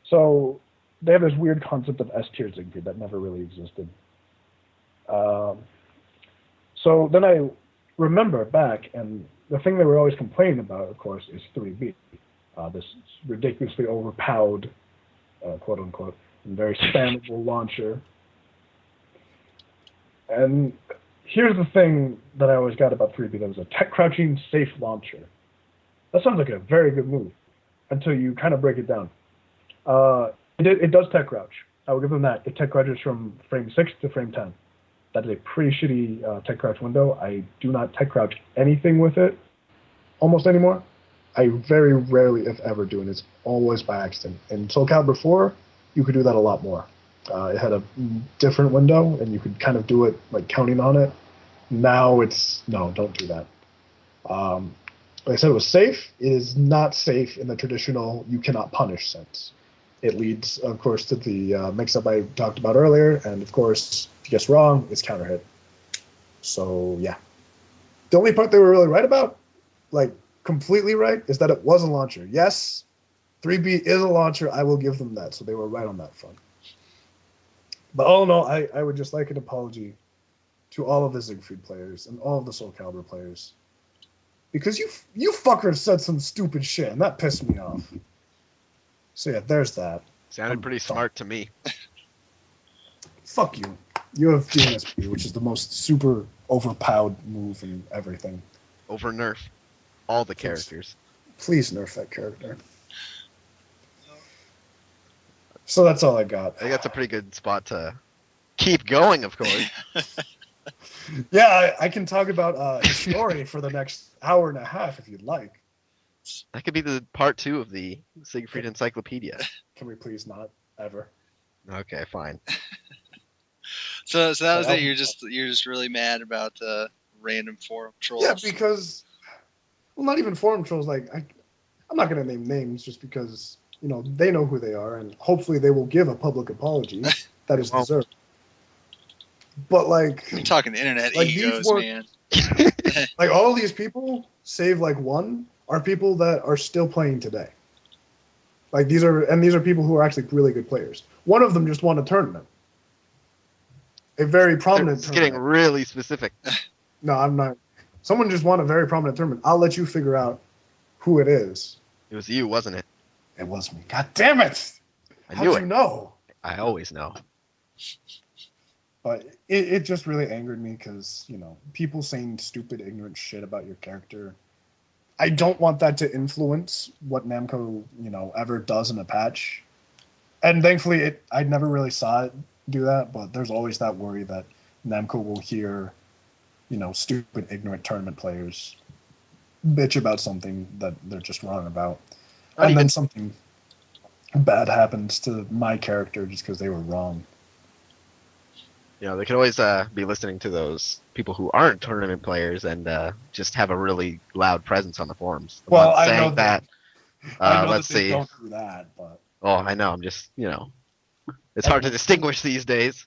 So they have this weird concept of S tier Siegfried that never really existed. So then I remember back, and the thing they were always complaining about, of course, is 3B. This ridiculously overpowered, quote unquote, and very spammable launcher. And here's the thing that I always got about 3B: that was a tech crouching safe launcher. That sounds like a very good move until you kind of break it down. It does tech crouch. I will give them that. It tech crouches from frame 6 to frame 10. That is a pretty shitty tech crouch window. I do not tech crouch anything with it almost anymore. I very rarely, if ever, do, and it's always by accident. In Soul Calibur 4, you could do that a lot more. It had a different window, and you could kind of do it like counting on it. Now it's no, don't do that. Like I said, it was safe. It is not safe in the traditional you cannot punish sense. It leads, of course, to the mix-up I talked about earlier, and of course, if you guess wrong, it's counter hit. So yeah, the only part they were really right about, like completely right, is that it was a launcher. Yes, 3B is a launcher. I will give them that. So they were right on that front. But all in all, I would just like an apology to all of the Siegfried players and all of the Soul Calibur players, because you fuckers said some stupid shit, and that pissed me off. So yeah, there's that. Sounded pretty smart to me. Fuck you. You have DNSP, which is the most super overpowered move in everything. Over nerf all the characters. Please nerf that character. So that's all I got. I think that's a pretty good spot to keep going, of course. Yeah, I can talk about his story for the next hour and a half if you'd like. That could be the part 2 of the Siegfried Encyclopedia. Can we please not ever? Okay, fine. So that was it. You're just really mad about the random forum trolls. Yeah, because not even forum trolls. Like I'm not gonna name names just because they know who they are, and hopefully they will give a public apology that is deserved. But like, you're talking internet like egos, man. Like all these people, save like one, are people that are still playing today. Like these are people who are actually really good players. One of them just won a tournament. A very prominent It's tournament. getting really specific. No, I'm not. Someone just won a very prominent tournament. I'll let you figure out who it is. It was you, wasn't it? It was me. God damn it! I knew How'd it. you know? I always know. But it just really angered me because, people saying stupid, ignorant shit about your character. I don't want that to influence what Namco, ever does in a patch. And thankfully, I never really saw it do that, but there's always that worry that Namco will hear, stupid, ignorant tournament players bitch about something that they're just wrong about. And then something bad happens to my character just because they were wrong. They could always be listening to those people who aren't tournament players and just have a really loud presence on the forums. Well, I know know that. I know Let's that they see. don't do that, but Oh, I know. I'm just, it's hard to distinguish these days.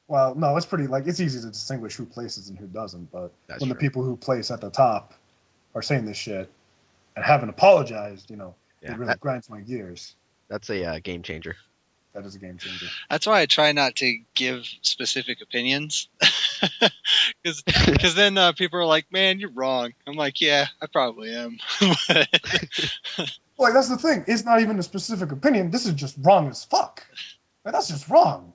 well, no, it's pretty it's easy to distinguish who places and who doesn't. But That's when the true. people who place at the top are saying this shit and haven't apologized, Yeah, it really grinds my gears. That's a game changer. That is a game changer. That's why I try not to give specific opinions, because then people are like, "Man, you're wrong." I'm like, "Yeah, I probably am." Like that's the thing. It's not even a specific opinion. This is just wrong as fuck. Like that's just wrong.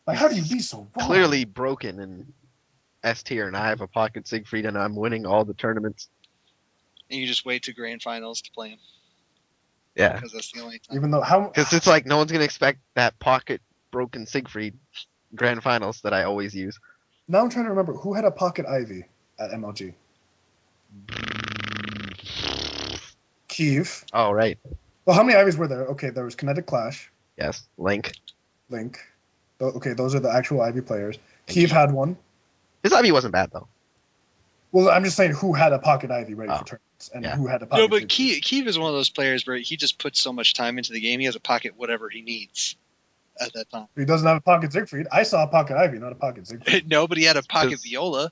Like how do you be so wrong? Clearly broken in S tier, and I have a pocket Siegfried, and I'm winning all the tournaments. And you just wait to grand finals to play him, Yeah. because that's the only time. Even though how Because it's like no one's going to expect that pocket broken Siegfried grand finals that I always use. now I'm trying to remember who had a pocket Ivy at MLG. Kiev. Oh, right. Well, how many Ivies were there? Okay, there was Kinetic Clash, Yes. Link. Link. Okay, those are the actual Ivy players. Kiev had one. His Ivy wasn't bad, though. Well, I'm just saying who had a pocket Ivy ready Oh, for tournaments and yeah. who had a pocket. No, but Siegfried. Kiev is one of those players where he just puts so much time into the game. He has a pocket whatever he needs at that time. He doesn't have a pocket Siegfried. I saw a pocket Ivy, not a pocket Siegfried. No, but he had a pocket Because- Viola.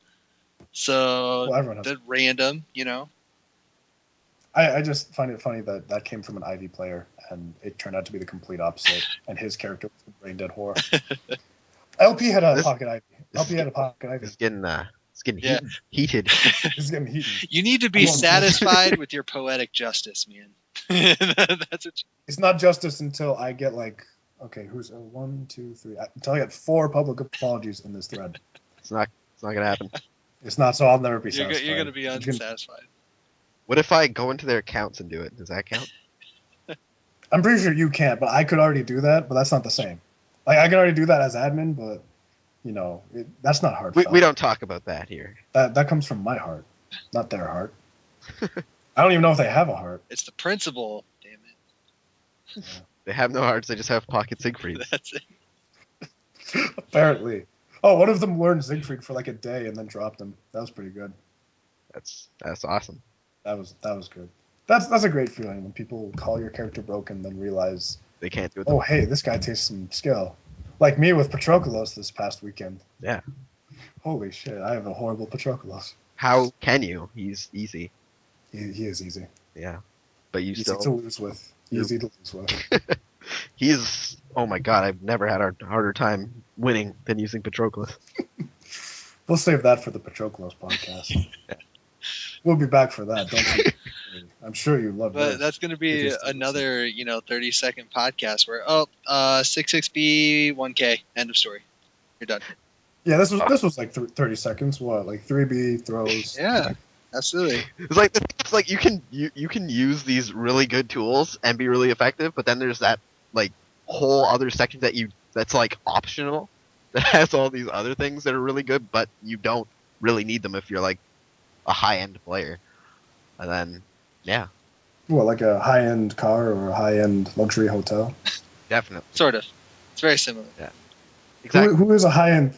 So Well, everyone has. the random, I just find it funny that came from an Ivy player, and it turned out to be the complete opposite, and his character was the brain dead whore. LP had a This- pocket Ivy. this LP is had a pocket Ivy. It's getting Yeah. heated. He's getting heated. You need to be Come on. satisfied with your poetic justice, man. That's what It's not justice until I get who's 1, 2, 3, until I get 4 public apologies in this thread. It's not going to happen. It's not, so I'll never be you're satisfied. going to be I'm gonna- unsatisfied. What if I go into their accounts and do it? Does that count? I'm pretty sure you can't, but I could already do that, but that's not the same. Like, I can already do that as admin, but, that's not hard. We don't talk about that here. That comes from my heart, not their heart. I don't even know if they have a heart. It's the principle. Damn it. They have no hearts. They just have pocket Siegfried. That's it. Apparently. Oh, one of them learned Siegfried for like a day and then dropped him. That was pretty good. That's awesome. That was good. That's a great feeling when people call your character broken, then realize They can't do it. oh, hey, this guy takes some skill. Like me with Patroclus this past weekend. Yeah. Holy shit, I have a horrible Patroclus. How can you? He's easy. He is easy. Yeah. But you Easy still. to lose with. Easy to lose with. He's. Oh my god, I've never had a harder time winning than using Patroclus. We'll save that for the Patroclus podcast. We'll be back for that. Don't you? I'm sure you love But that. that's going to be Just- another, 30-second podcast where 66B 1K end of story. You're done. Yeah, this was like 30 seconds. What, like 3B throws? Yeah, absolutely. It's like you can use these really good tools and be really effective, but then there's that like whole other section that's like optional that has all these other things that are really good, but you don't really need them if you're like a high-end player. And then yeah, What, like a high-end car or a high-end luxury hotel? definitely. Sort of. It's very similar. Exactly. Who is a high-end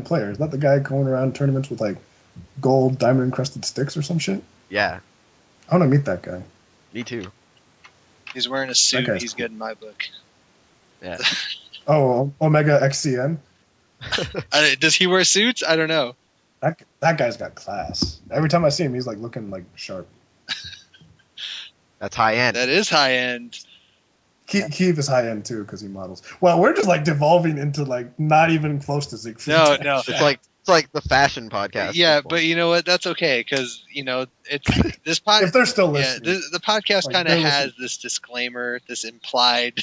player? Is that the guy going around tournaments with like gold diamond encrusted sticks or some shit? Yeah, I want to meet that guy. me too. He's wearing a suit. guy's He's cool. good in my book. Yeah. Oh, Omega XCN. Does he wear suits? I don't know. That guy's got class. Every time I see him, he's like looking like sharp. That's high end. That is high end. Keith is high end too because he models. Well, we're just like devolving into like not even close to Siegfried. No. It's like the fashion podcast. Yeah, but you know what? That's okay because it's this If podcast. they're still Yeah, listening, the podcast Like, kind of they're has listening. this disclaimer, this implied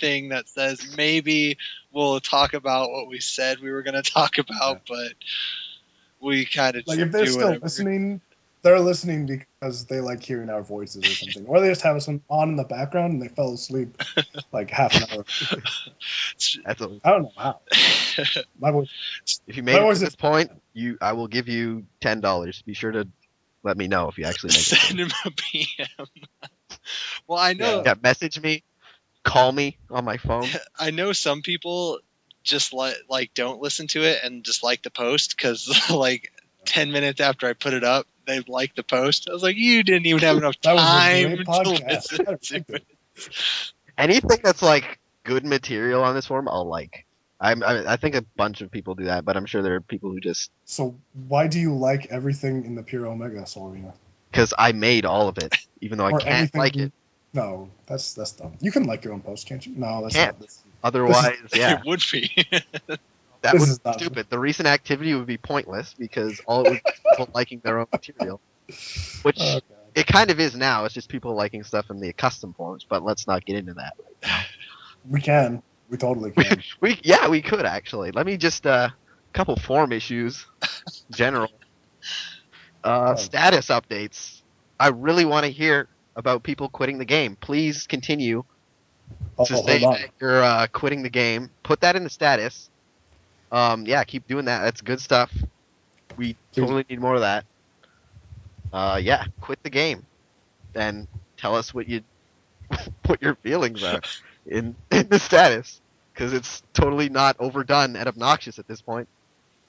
thing that says maybe we'll talk about what we said we were going to talk about, but we kind of like if they're do still whatever. listening, they're listening because they like hearing our voices or something, or they just have us on in the background and they fell asleep like half an hour. That's I don't know how. My voice. if you made My it to voice this is- point, I will give you $10. Be sure to let me know if you actually make it. Send him a PM. Well, I know Yeah, message me, call me on my phone. I know some people just like don't listen to it and just like the post because like 10 minutes after I put it up, they like the post. I was like, you didn't even have enough That was a time great to podcast. listen I to respect it. it. Anything that's like good material on this forum, I'll like. I think a bunch of people do that, but I'm sure there are people who just So why do you like everything in the Pyrrha Omega Soul Arena? because I made all of it, even though I Or can't anything- like it. No, that's dumb. You can like your own post, can't you? No, that's Can't. not this. Otherwise, yeah, It would be. that This would is be not- stupid. The recent activity would be pointless because all it would be people liking their own material, which Oh, God. it kind of is now. It's just people liking stuff in the custom forums, but let's not get into that. We can. We totally can. We could actually. Let me just couple forum issues, general. Status updates. I really want to hear about people quitting the game. Please continue Oh, to hold say on. that you're quitting the game. Put that in the status. Yeah, keep doing that. That's good stuff. We totally need more of that. Yeah, quit the game. Then tell us what your feelings are in the status, because it's totally not overdone and obnoxious at this point.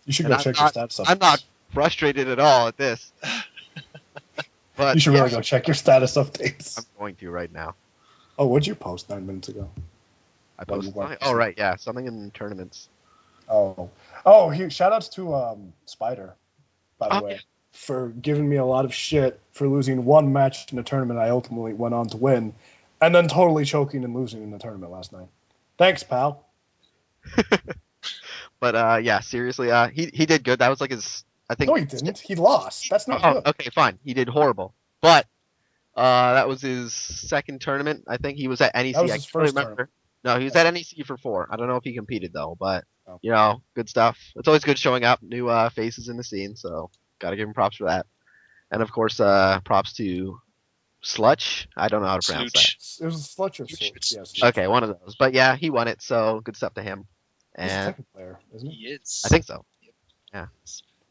You should And go I'm check not- your stats. I'm not frustrated at all at this. But You should yeah, really go check your status updates. I'm going to right now. Oh, what'd you post 9 minutes ago? I Well, you posted want something. to Oh see. right, yeah, something in tournaments. Oh, here, shout outs to Spider, by the Oh, way, yeah. for giving me a lot of shit for losing one match in a tournament I ultimately went on to win, and then totally choking and losing in the tournament last night. Thanks, pal. But yeah, seriously, he did good. That was like his. I think. No, he didn't. He lost. That's not Oh, good. okay, fine. He did horrible. But that was his second tournament. I think he was at NEC. That was I his can't first remember. No, he was at NEC for 4. I don't know if he competed though, but Oh. good stuff. It's always good showing up new faces in the scene. So gotta give him props for that. And of course, props to Slutch. I don't know how to pronounce Slooch. It was a Slutch or Slutch. Slutch? Yes. that. Okay, one of those. But yeah, he won it, so good stuff to him. He's a And Tekken player, isn't he? He is. I think so. Yeah.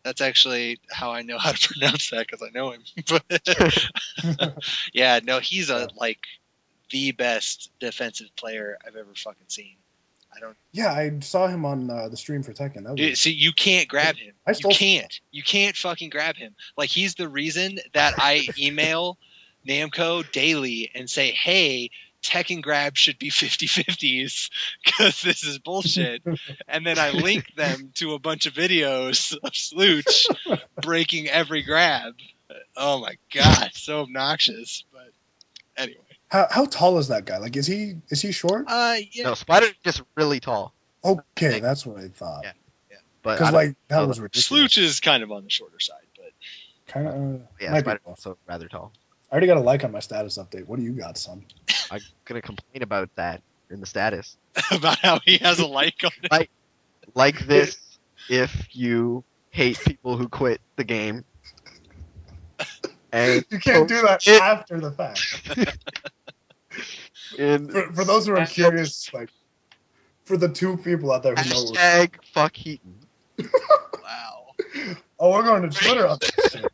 That's actually how I know how to pronounce that because I know him. But yeah, no, he's like the best defensive player I've ever fucking seen. I don't. Yeah, I saw him on the stream for Tekken. That was... Dude, see, you can't grab him. You can't. You can't fucking grab him. Like, he's the reason that I email Namco daily and say, hey, Tekken grab should be 50-50s because this is bullshit. And then I link them to a bunch of videos of Slooch breaking every grab. Oh my god, so obnoxious. But anyway. How tall is that guy? Like, is he short? Yeah. No, Spider's just really tall. Okay, that's what I thought. Yeah. But Because like that was ridiculous. Slooch is kind of on the shorter side, but kind of. yeah, Spider's also rather tall. I already got a like on my status update. What do you got, son? I'm gonna complain about that in the status. about how he has a like on it. Like this, if you hate people who quit the game. And you can't do that after the fact. For those who are curious, like for the 2 people out there who know. Hashtag fuck Heaton. Wow. Oh, we're going to Twitter on this shit.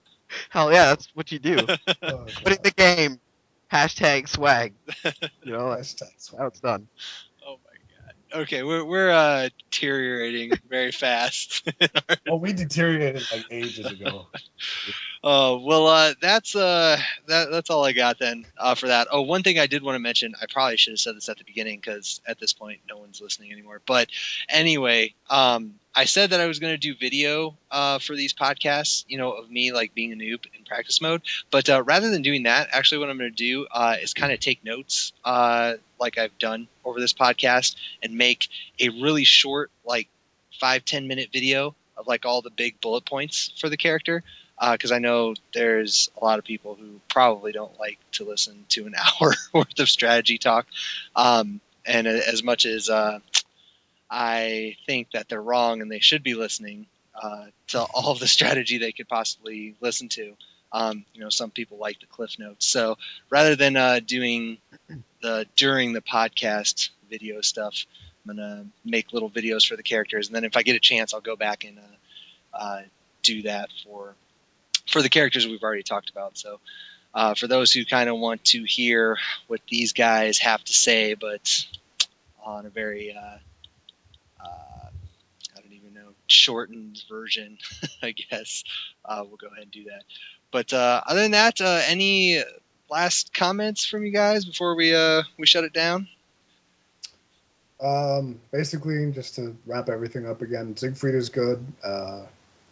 Hell yeah, that's what you do. Oh, Put in the game. Hashtag swag. You know, hashtag that's how it's done. Oh my god. Okay, we're deteriorating very fast. Well, we deteriorated like ages ago. Well, that's all I got then for that. Oh, one thing I did want to mention, I probably should have said this at the beginning because at this point no one's listening anymore. But anyway, I said that I was going to do video for these podcasts, you know, of me like being a noob in practice mode. But rather than doing that, actually what I'm going to do is kind of take notes like I've done over this podcast and make a really short, like 5-10 minute video of like all the big bullet points for the character. Because I know there's a lot of people who probably don't like to listen to an hour worth of strategy talk. And as much as I think that they're wrong and they should be listening to all of the strategy they could possibly listen to, you know, some people like the cliff notes. So rather than doing the during the podcast video stuff, I'm going to make little videos for the characters. And then if I get a chance, I'll go back and do that for the characters we've already talked about. So for those who kind of want to hear what these guys have to say, but on a very, I don't even know, shortened version, I guess, we'll go ahead and do that. But other than that, any last comments from you guys before we shut it down? Basically, just to wrap everything up again, Siegfried is good.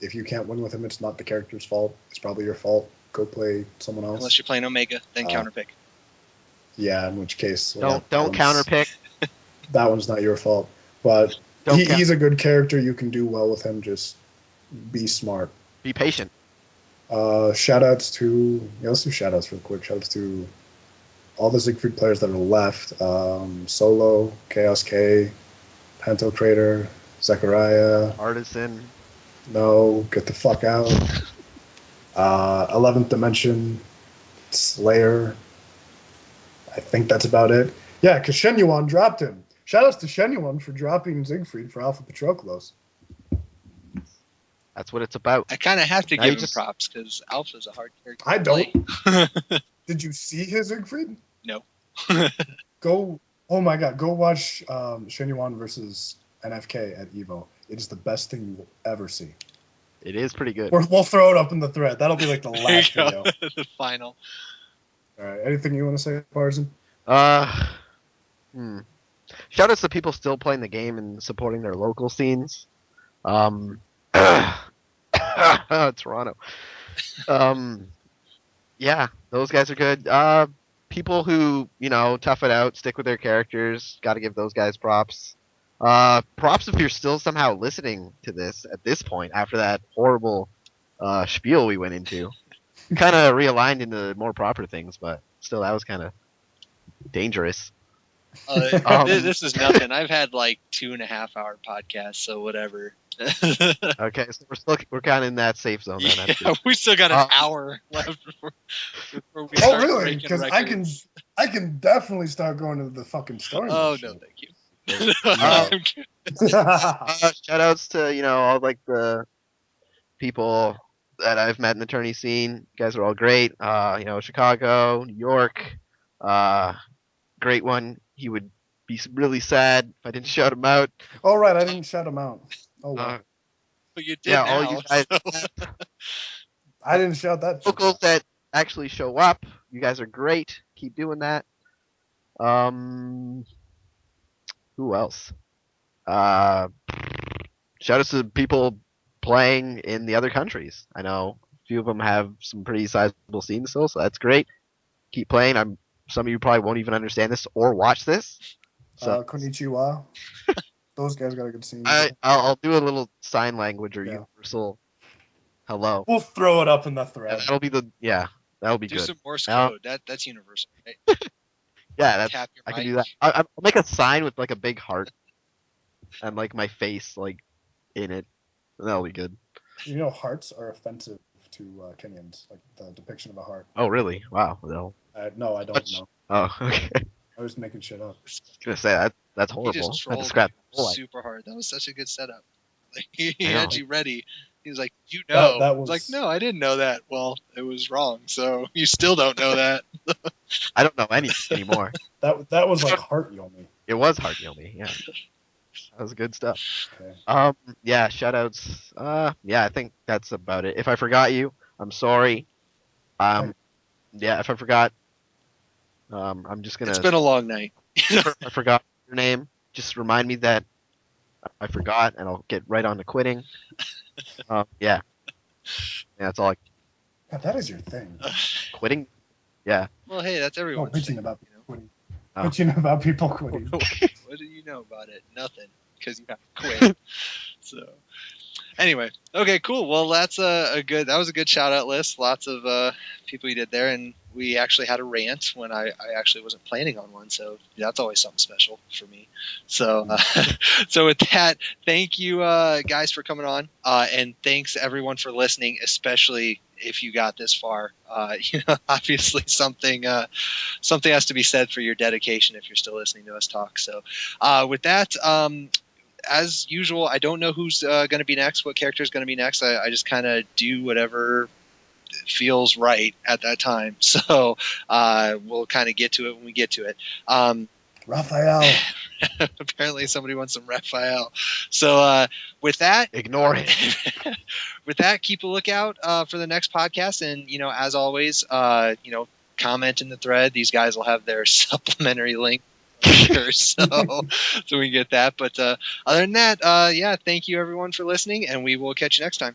If you can't win with him, it's not the character's fault. It's probably your fault. Go play someone else. Unless you're playing Omega, then counterpick. Yeah, in which case... Don't counterpick. That one's not your fault. But he's a good character. You can do well with him. Just be smart. Be patient. Shoutouts to... Yeah, let's do shoutouts real quick. Shoutouts to all the Siegfried players that are left. Solo, Chaos K, Panto Crater, Zechariah... Artisan... No, get the fuck out. 11th Dimension, Slayer. I think that's about it. Yeah, because Shenyuan dropped him. Shoutouts to Shenyuan for dropping Siegfried for Alpha Patroclus. That's what it's about. I kind of have to give him props because Alpha's a hard character. I don't. Did you see his Siegfried? No. Oh my god, go watch Shenyuan versus NFK at EVO. It is the best thing you will ever see. It is pretty good. We'll throw it up in the thread. That'll be like the last video. The final. All right. Anything you want to say, Parson? Shout outs to people still playing the game and supporting their local scenes. Toronto. Yeah, those guys are good. People who, you know, tough it out, stick with their characters. Got to give those guys props. Props if you're still somehow listening to this at this point after that horrible spiel we went into. Kind of realigned into more proper things, but still, that was kind of dangerous. This is nothing. I've had like 2.5 hour podcasts, so whatever. Okay, so we're kind of in that safe zone then. That's Yeah, good. we still got an hour left before we Oh, start really? breaking Because records. I can definitely start going to the fucking store. and Oh this no, shit. thank you. Uh, I'm kidding. Shout outs to all like the people that I've met in the tourney scene. You guys are all great. Chicago, New York, great one. He would be really sad if I didn't shout him out. All right, I didn't shout him out. Oh well, Uh, But you did yeah, now. all you guys, so- I didn't shout that. shit locals out. that actually show up. You guys are great. Keep doing that. Who else? Shout outs to people playing in the other countries. I know a few of them have some pretty sizable scenes still, so that's great. Keep playing. Some of you probably won't even understand this or watch this. So Konnichiwa. Those guys got a good scene. I'll do a little sign language or Yeah. universal hello. We'll throw it up in the And thread. that'll be Do good. some Morse Now- code. That's universal. Right? Yeah, Tap your I can mic. do that. I'll make a sign with like a big heart and like my face like in it. That'll be good. Hearts are offensive to Kenyans. Like the depiction of a heart. Oh really? Wow. No. No, I don't What? know. Oh okay. I was making shit up. I was gonna say that's He horrible. just I had to trolled scrap you the whole idea. super hard. That was such a good setup. Like, he I know. had you ready. He was like, "You know." That I was like, was- "No, I didn't know that." Well, it was wrong. So you still don't know that. I don't know anything anymore. That was like heart yomi. It was hard Yomi, yeah. That was good stuff. Okay. Yeah, shoutouts. Yeah, I think that's about it. If I forgot you, I'm sorry. Yeah, if I forgot, I'm just gonna. It's been a long night. If I forgot your name, just remind me that I forgot, and I'll get right on to quitting. Yeah, that's all. God, that is your thing. Quitting. Yeah. Well, hey, that's Oh, everyone's bitching thing, about you know? quitting. Oh. Bitching about people quitting. What do you know about it? Nothing, because you have to quit. So, anyway, okay, cool. Well, that's that was a good shout out list. Lots of people you did there, and we actually had a rant when I actually wasn't planning on one. So that's always something special for me. So, so with that, thank you guys for coming on, and thanks everyone for listening, especially if you got this far. Obviously something has to be said for your dedication if you're still listening to us talk. So, with that. As usual, I don't know who's going to be next, what character is going to be next. I just kind of do whatever feels right at that time. So we'll kind of get to it when we get to it. Raphael. Apparently somebody wants some Raphael. So with that, Ignore it. with that, keep a lookout for the next podcast. And, as always, comment in the thread. These guys will have their supplementary link. So we can get that. But other than that, yeah, thank you everyone for listening, and we will catch you next time.